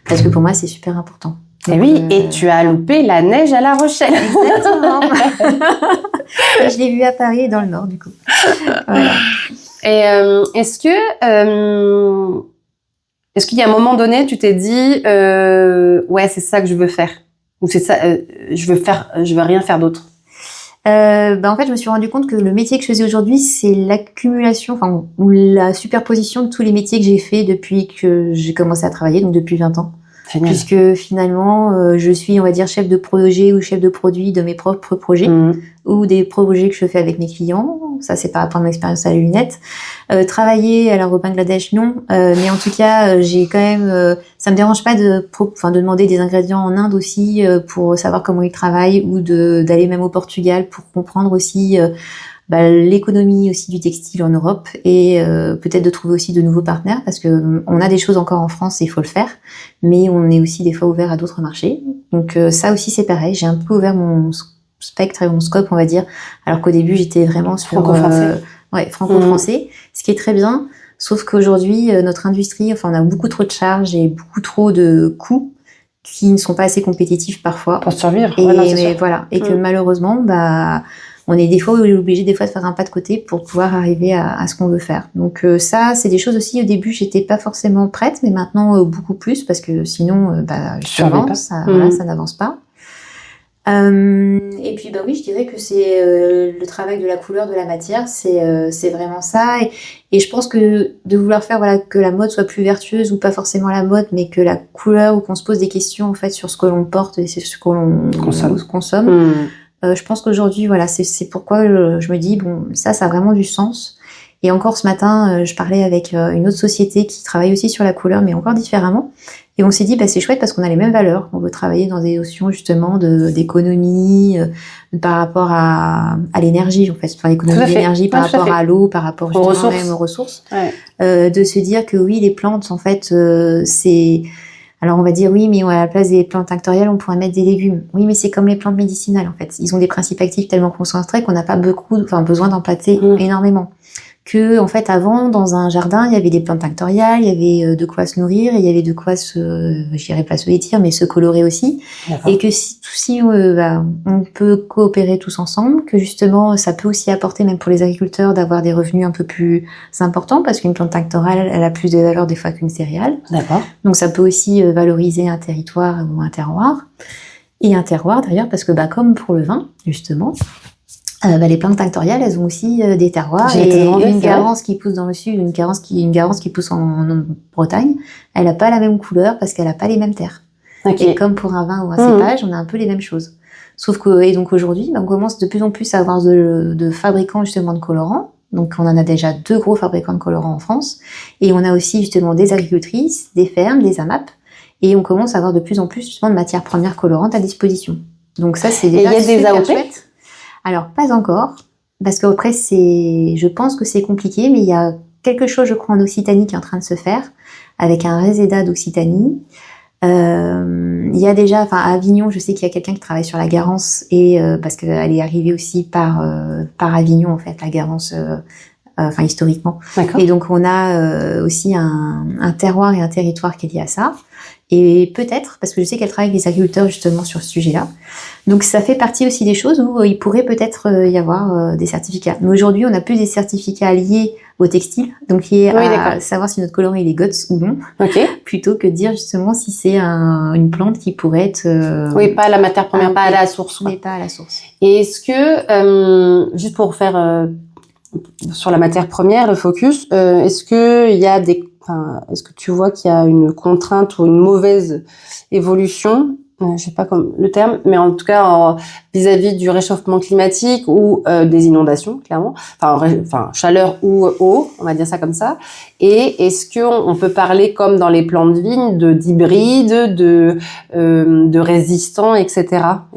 parce que pour moi c'est super important. Donc, et tu as loupé la neige à La Rochelle. Exactement. Je l'ai vue à Paris et dans le Nord, du coup. Voilà. Et est-ce qu'il y a un moment donné, tu t'es dit, ouais, c'est ça que je veux faire, ou c'est ça, je veux rien faire d'autre? En fait, je me suis rendu compte que le métier que je faisais aujourd'hui, c'est l'accumulation, ou la superposition de tous les métiers que j'ai fait depuis que j'ai commencé à travailler, donc depuis 20 ans. Génial. Puisque finalement, je suis, on va dire, chef de projet ou chef de produit de mes propres projets, ou des projets que je fais avec mes clients. Ça, c'est par rapport à mon expérience à la lunette. Travailler, alors au Bangladesh, non. Mais en tout cas, j'ai quand même, ça me dérange pas de demander des ingrédients en Inde aussi, pour savoir comment ils travaillent, ou d'aller même au Portugal pour comprendre aussi, l'économie aussi du textile en Europe, et peut-être de trouver aussi de nouveaux partenaires, parce que on a des choses encore en France et il faut le faire, mais on est aussi des fois ouvert à d'autres marchés. Donc ça aussi c'est pareil, j'ai un peu ouvert mon spectre et mon scope, on va dire, alors qu'au début j'étais vraiment sur franco-français. Franco-français, ce qui est très bien, sauf qu'aujourd'hui notre industrie, on a beaucoup trop de charges et beaucoup trop de coûts qui ne sont pas assez compétitifs parfois pour survivre. Et que malheureusement on est des fois obligé de faire un pas de côté pour pouvoir arriver à ce qu'on veut faire. Donc ça, c'est des choses aussi, au début, j'étais pas forcément prête, mais maintenant beaucoup plus, parce que sinon, ça n'avance pas. Et puis oui, je dirais que c'est le travail de la couleur, de la matière, c'est vraiment ça. Et je pense que de vouloir faire que la mode soit plus vertueuse, ou pas forcément la mode, mais que la couleur, ou qu'on se pose des questions en fait sur ce que l'on porte et sur ce que l'on consomme. Je pense qu'aujourd'hui, c'est pourquoi je me dis, ça a vraiment du sens. Et encore ce matin, je parlais avec une autre société qui travaille aussi sur la couleur, mais encore différemment. Et on s'est dit, c'est chouette parce qu'on a les mêmes valeurs. On veut travailler dans des notions justement d'économie, par rapport à l'énergie, en fait. L'économie d'énergie par rapport à l'eau, par rapport justement même aux ressources. Ouais. De se dire que oui, les plantes, en fait, c'est... Alors on va dire oui, mais à la place des plantes tinctoriales, on pourrait mettre des légumes. Oui, mais c'est comme les plantes médicinales en fait. Ils ont des principes actifs tellement concentrés qu'on n'a pas besoin d'empâter énormément. que en fait avant dans un jardin il y avait des plantes tinctoriales, il y avait de quoi se nourrir, et il y avait de quoi je dirais pas se vêtir, mais se colorer aussi. D'accord. Et que si on peut coopérer tous ensemble, que justement ça peut aussi apporter même pour les agriculteurs d'avoir des revenus un peu plus importants, parce qu'une plante tinctoriale elle a plus de valeur des fois qu'une céréale. D'accord. Donc ça peut aussi valoriser un territoire ou un terroir. Et un terroir d'ailleurs, parce que comme pour le vin justement, les plantes tinctoriales, elles ont aussi des terroirs. Et une garance qui pousse dans le sud, une garance qui pousse en Bretagne, elle a pas la même couleur parce qu'elle a pas les mêmes terres. Okay. Et comme pour un vin ou un cépage, on a un peu les mêmes choses. Sauf que, et donc aujourd'hui, on commence de plus en plus à avoir de fabricants justement de colorants. Donc on en a déjà 2 gros fabricants de colorants en France. Et on a aussi justement des agricultrices, des fermes, des AMAP. Et on commence à avoir de plus en plus justement de matières premières colorantes à disposition. Donc ça, c'est déjà super chouette. Et il y a des AOP chouette. Alors, pas encore, parce qu'après, je pense que c'est compliqué, mais il y a quelque chose, je crois, en Occitanie qui est en train de se faire, avec un RESEDA d'Occitanie. Il y a déjà, à Avignon, je sais qu'il y a quelqu'un qui travaille sur la garance, et parce qu'elle est arrivée aussi par Avignon, en fait, la garance, historiquement. D'accord. Et donc, on a aussi un terroir et un territoire qui est lié à ça. Et peut-être, parce que je sais qu'elle travaille avec les agriculteurs justement sur ce sujet-là. Donc ça fait partie aussi des choses où il pourrait peut-être y avoir des certificats. Mais aujourd'hui, on a plus des certificats liés au textile, donc liés à savoir si notre colorant il est GOTS ou non, plutôt que de dire justement si c'est une plante qui pourrait être... oui, pas à la matière première, pas à la source. Mais pas à la source. Et est-ce que, juste pour faire sur la matière première, le focus, est-ce que il y a est-ce que tu vois qu'il y a une contrainte ou une mauvaise évolution, je sais pas comme le terme, mais en tout cas vis-à-vis du réchauffement climatique ou des inondations, clairement, chaleur ou eau, on va dire ça comme ça. Et est-ce que on peut parler comme dans les plants de vigne d'hybrides, de résistants, etc.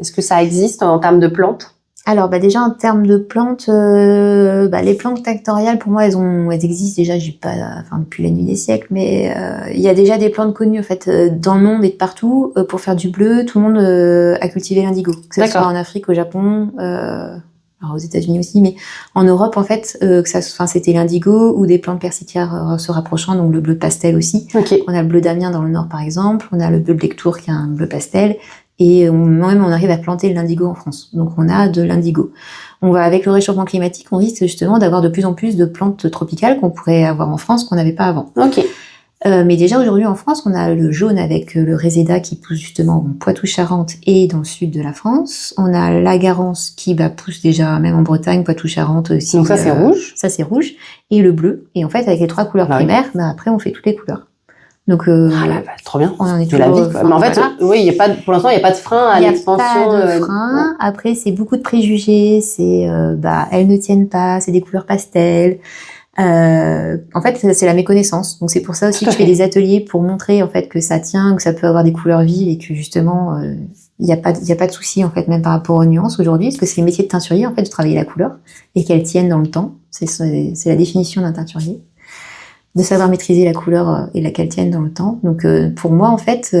Est-ce que ça existe en termes de plantes? Alors déjà en termes de plantes, les plantes tinctoriales pour moi elles existent déjà, depuis la nuit des siècles, mais il y a déjà des plantes connues en fait dans le monde et de partout pour faire du bleu. Tout le monde a cultivé l'indigo, que ce soit en Afrique, au Japon, alors aux États-Unis aussi, mais en Europe en fait c'était l'indigo ou des plantes persicales se rapprochant, donc le bleu pastel aussi. On a le bleu d'Amiens dans le nord par exemple, on a le bleu de Lectoure qui est un bleu pastel. Et on arrive à planter l'indigo en France. Donc on a de l'indigo. Avec le réchauffement climatique, on risque justement d'avoir de plus en plus de plantes tropicales qu'on pourrait avoir en France qu'on n'avait pas avant. Mais déjà aujourd'hui en France, on a le jaune avec le RESEDA qui pousse justement en Poitou-Charentes et dans le sud de la France. On a la garance qui pousse déjà même en Bretagne, Poitou-Charentes aussi. Donc ça c'est rouge. Ça c'est rouge. Et le bleu. Et en fait avec les 3 couleurs primaires, après on fait toutes les couleurs. Donc, trop bien. On en est de la vie. Mais en fait, oui, pour l'instant, il n'y a pas de frein à l'expansion. Il n'y a pas de frein. Après, c'est beaucoup de préjugés. C'est, elles ne tiennent pas. C'est des couleurs pastel. En fait, c'est la méconnaissance. Donc, c'est pour ça aussi que je fais des ateliers pour montrer, en fait, que ça tient, que ça peut avoir des couleurs vives et que justement, il n'y a pas de souci, en fait, même par rapport aux nuances aujourd'hui. Parce que c'est le métier de teinturier, en fait, de travailler la couleur et qu'elle tienne dans le temps. C'est la définition d'un teinturier. De savoir maîtriser la couleur et qu'elle tienne dans le temps. Donc pour moi en fait,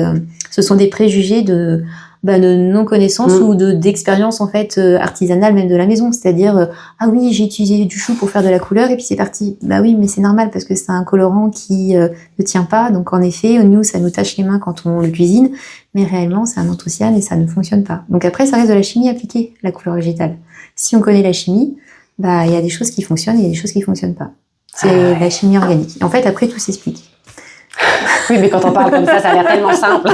ce sont des préjugés de non-connaissance ou d'expérience en fait artisanale même de la maison. C'est-à-dire ah oui, j'ai utilisé du chou pour faire de la couleur et puis c'est parti. Bah oui, mais c'est normal parce que c'est un colorant qui ne tient pas. Donc en effet, nous ça nous tâche les mains quand on le cuisine, mais réellement c'est un anthocyane et ça ne fonctionne pas. Donc après ça reste de la chimie appliquée, la couleur végétale. Si on connaît la chimie, il y a des choses qui fonctionnent et il y a des choses qui fonctionnent pas. C'est la chimie organique. En fait, après, tout s'explique. Oui, mais quand on parle comme ça a l'air tellement simple.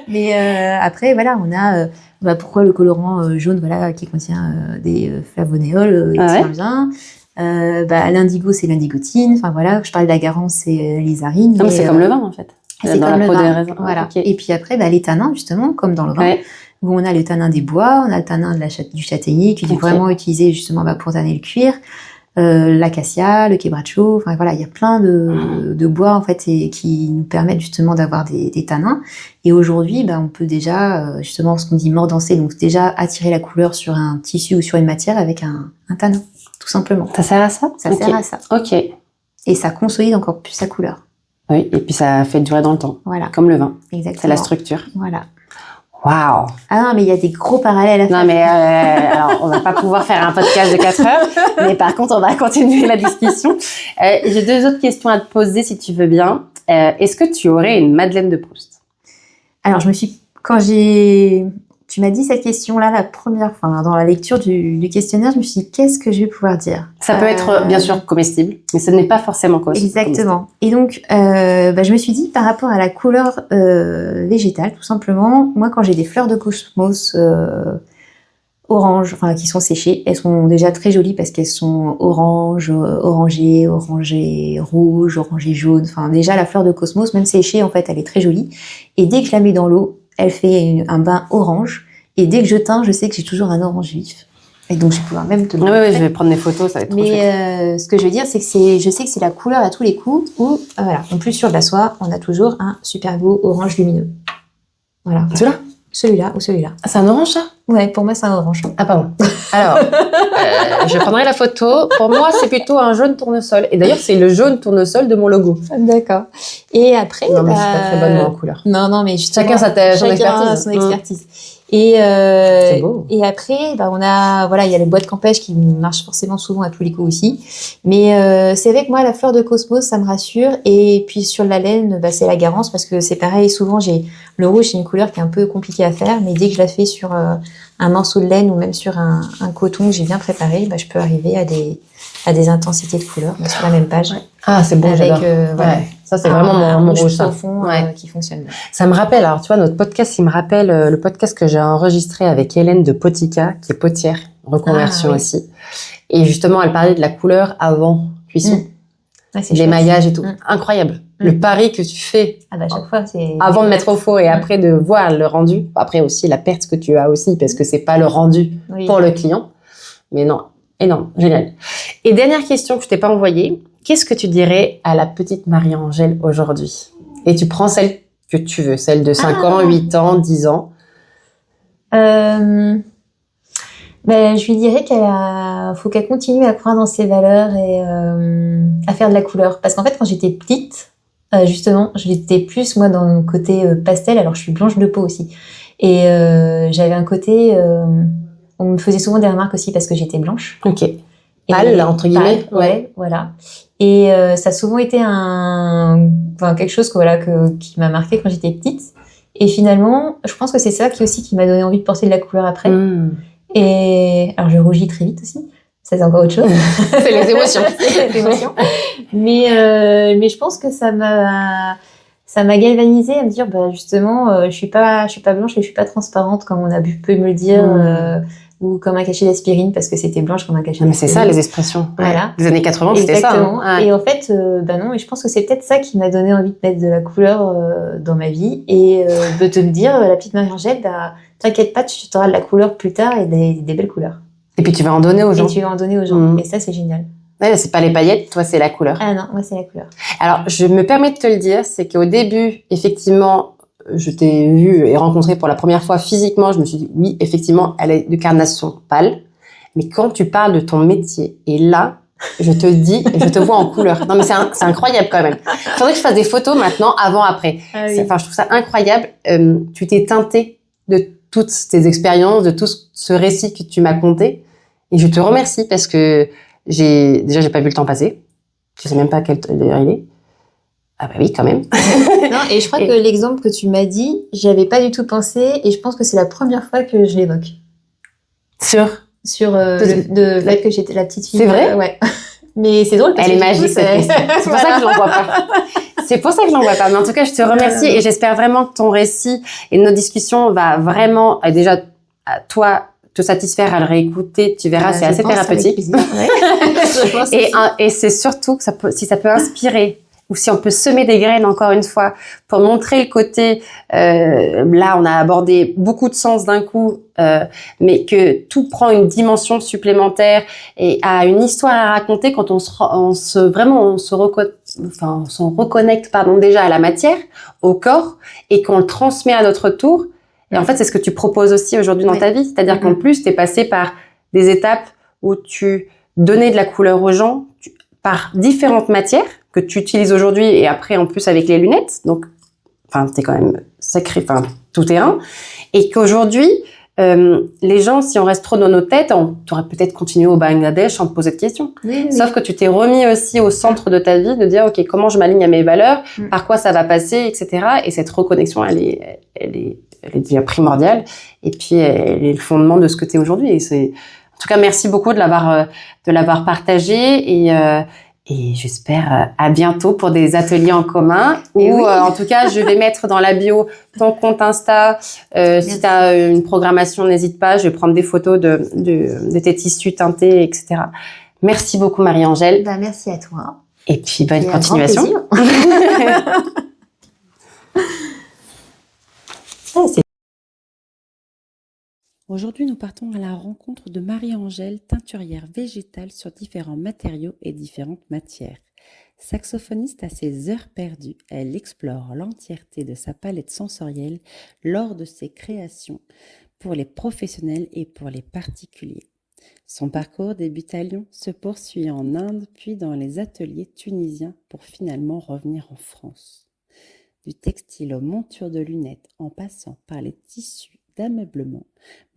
Mais après, voilà, on a pourquoi le colorant jaune, qui contient des flavonoïdes, tient bien. L'indigo, c'est l'indigotine. Enfin voilà, je parlais de la garance, c'est l'isarine. Non, mais c'est comme le vin en fait. C'est comme le vin. Voilà. Et puis après, les tanins, justement, comme dans le vin. Où on a le tanin des bois, on a le tanin du châtaignier qui est vraiment utilisé justement pour tanner le cuir. L'acacia, le quebracho, enfin voilà, il y a plein de bois en fait qui nous permettent justement d'avoir des tanins. Et aujourd'hui, on peut déjà justement ce qu'on dit mordancer, donc déjà attirer la couleur sur un tissu ou sur une matière avec un tanin, tout simplement. Ça sert à ça? Ça sert à ça. Ok. Et ça consolide encore plus sa couleur. Oui, et puis ça fait durer dans le temps. Voilà. Comme le vin. Exactement. C'est la structure. Voilà. Waouh. Ah non, mais il y a des gros parallèles à faire. Non, mais alors, on va pas pouvoir faire un podcast de 4 heures, mais par contre, on va continuer la discussion. J'ai 2 autres questions à te poser, si tu veux bien. Est-ce que tu aurais une Madeleine de Proust? Alors, tu m'as dit cette question-là la première fois, dans la lecture du questionnaire, je me suis dit, qu'est-ce que je vais pouvoir dire? Ça peut être, bien sûr, comestible, mais ce n'est pas forcément comestible. Exactement. Et donc, je me suis dit, par rapport à la couleur végétale, tout simplement, moi, quand j'ai des fleurs de cosmos orange, qui sont séchées, elles sont déjà très jolies parce qu'elles sont orange, orangées, rouge, orangé jaune. Déjà, la fleur de cosmos, même séchée, en fait, elle est très jolie. Et dès que je la mets dans l'eau, elle fait un bain orange. Et dès que je teins, je sais que j'ai toujours un orange vif. Et donc, je vais pouvoir même te le montrer. Oui, je vais prendre des photos, ça va être trop chouette. Mais ce que je veux dire, c'est que je sais que c'est la couleur à tous les coups où, en plus sur de la soie, on a toujours un super beau orange lumineux. Voilà. Celui-là? Celui-là ou celui-là. Ah, c'est un orange, ça? Ouais, pour moi, c'est un orange. Ah, pardon. Alors, je prendrai la photo. Pour moi, c'est plutôt un jaune tournesol. Et d'ailleurs, c'est le jaune tournesol de mon logo. D'accord. Et après... Non, mais je suis pas très bonne en couleur. Non, mais justement... Chacun son expertise. Son expertise. C'est beau. Et après, on a, il y a les boîtes Campèche qui marchent forcément souvent à tous les coups aussi. Mais c'est vrai que moi, la fleur de cosmos, ça me rassure. Et puis sur la laine, c'est la Garance parce que c'est pareil. Souvent, le rouge, c'est une couleur qui est un peu compliquée à faire, mais dès que je la fais sur un morceau de laine ou même sur un coton que j'ai bien préparé, je peux arriver à des intensités de couleurs sur la même page. Ouais. Ah, c'est bon, j'adore. Ouais. Ça, c'est vraiment mon rouge, ça. Fond, qui fonctionne bien. Ça me rappelle, alors tu vois, notre podcast, il me rappelle le podcast que j'ai enregistré avec Hélène de Potica, qui est potière, reconversion aussi. Et justement, elle parlait de la couleur avant cuisson. L'émaillage et tout. Incroyable. Le pari que tu fais chaque fois, c'est... avant de mettre au four et après de voir le rendu. Après aussi, la perte que tu as aussi, parce que c'est pas le rendu pour le client. Mais non, énorme, génial. Et dernière question que je t'ai pas envoyée. Qu'est-ce que tu dirais à la petite Marie-Angèle aujourd'hui? Et tu prends celle que tu veux, celle de 5 ans, 8 ans, 10 ans. Je lui dirais faut qu'elle continue à croire dans ses valeurs et à faire de la couleur. Parce qu'en fait, quand j'étais petite, justement, j'étais plus, moi, dans le côté pastel. Alors, je suis blanche de peau aussi. Et j'avais un côté... on me faisait souvent des remarques aussi parce que j'étais blanche. Ok. Pâle, entre guillemets. Ouais, voilà. Et ça a souvent été quelque chose qui m'a marqué quand j'étais petite. Et finalement, je pense que c'est ça qui m'a donné envie de porter de la couleur après. Et alors, je rougis très vite aussi. Ça, c'est encore autre chose. C'est les émotions. Mais je pense que ça m'a galvanisée à me dire, justement, je suis pas blanche et je suis pas transparente comme on a pu me le dire. Ou comme un cachet d'aspirine parce que c'était blanche comme un cachet d'aspirine. Mais c'est ça les expressions. Voilà. Les années 80, c'était ça. Exactement. Et en fait, non, et je pense que c'est peut-être ça qui m'a donné envie de mettre de la couleur dans ma vie et de te me dire, la petite Marie-Angèle, t'inquiète pas, tu auras de la couleur plus tard et des belles couleurs. Et puis tu vas en donner aux gens. Et ça, c'est génial. Ouais, c'est pas les paillettes, toi, c'est la couleur. Ah non, moi, c'est la couleur. Alors, je me permets de te le dire, c'est qu'au début, effectivement, je t'ai vu et rencontré pour la première fois physiquement, je me suis dit, oui, effectivement, elle est de carnation pâle. Mais quand tu parles de ton métier, et là, je te dis, je te vois en couleur. Non, mais c'est incroyable quand même. Il faudrait que je fasse des photos maintenant, avant, après. Ah oui. Je trouve ça incroyable. Tu t'es teintée de toutes tes expériences, de tout ce récit que tu m'as conté. Et je te remercie parce que j'ai pas vu le temps passer. Je sais même pas quelle heure il est. Ah bah oui, quand même. Non, et je crois que l'exemple que tu m'as dit, j'avais pas du tout pensé, et je pense que c'est la première fois que je l'évoque. Sur le fait que j'étais la petite fille. C'est vrai? Ouais. Mais c'est drôle parce Elle est magique, cette question. C'est pour ça que je l'en vois pas. C'est pour ça que je l'en vois pas. Mais en tout cas, je te remercie et j'espère vraiment que ton récit et notre discussion va vraiment, déjà, à toi, te satisfaire à le réécouter. Tu verras, c'est assez thérapeutique. Et c'est surtout que si ça peut inspirer, ou si on peut semer des graines, encore une fois, pour montrer le côté, là, on a abordé beaucoup de sens d'un coup, mais que tout prend une dimension supplémentaire et a une histoire à raconter quand on se reconnecte, déjà à la matière, au corps, et qu'on le transmet à notre tour. Et en fait, c'est ce que tu proposes aussi aujourd'hui dans ta vie. C'est-à-dire qu'en plus, t'es passé par des étapes où tu donnais de la couleur aux gens, par différentes matières, que tu utilises aujourd'hui et après en plus avec les lunettes. Donc enfin, t'es quand même sacré, enfin, tout terrain. Et qu'aujourd'hui, les gens, si on reste trop dans nos têtes, on t'aurait peut-être continué au Bangladesh sans te poser de questions. Oui, Sauf que tu t'es remis aussi au centre de ta vie, de dire, OK, comment je m'aligne à mes valeurs, par quoi ça va passer, etc. Et cette reconnexion, elle devient primordiale. Et puis, elle est le fondement de ce que tu es aujourd'hui. Et en tout cas, merci beaucoup de l'avoir partagé et j'espère à bientôt pour des ateliers en commun. Et Ou oui. en tout cas, je vais mettre dans la bio ton compte Insta. Si tu as une programmation, n'hésite pas. Je vais prendre des photos de tes tissus teintés, etc. Merci beaucoup, Marie-Angèle. Bah, merci à toi. Et puis, bonne Et un continuation. grand plaisir. Ah, c'est Aujourd'hui, nous partons à la rencontre de Marie-Angèle, teinturière végétale sur différents matériaux et différentes matières. Saxophoniste à ses heures perdues, elle explore l'entièreté de sa palette sensorielle lors de ses créations pour les professionnels et pour les particuliers. Son parcours débute à Lyon, se poursuit en Inde, puis dans les ateliers tunisiens pour finalement revenir en France. Du textile aux montures de lunettes en passant par les tissus d'ameublement,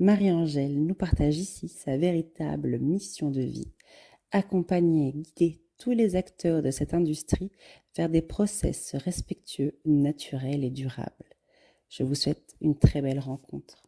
Marie-Angèle nous partage ici sa véritable mission de vie, accompagner et guider tous les acteurs de cette industrie vers des process respectueux, naturels et durables. Je vous souhaite une très belle rencontre.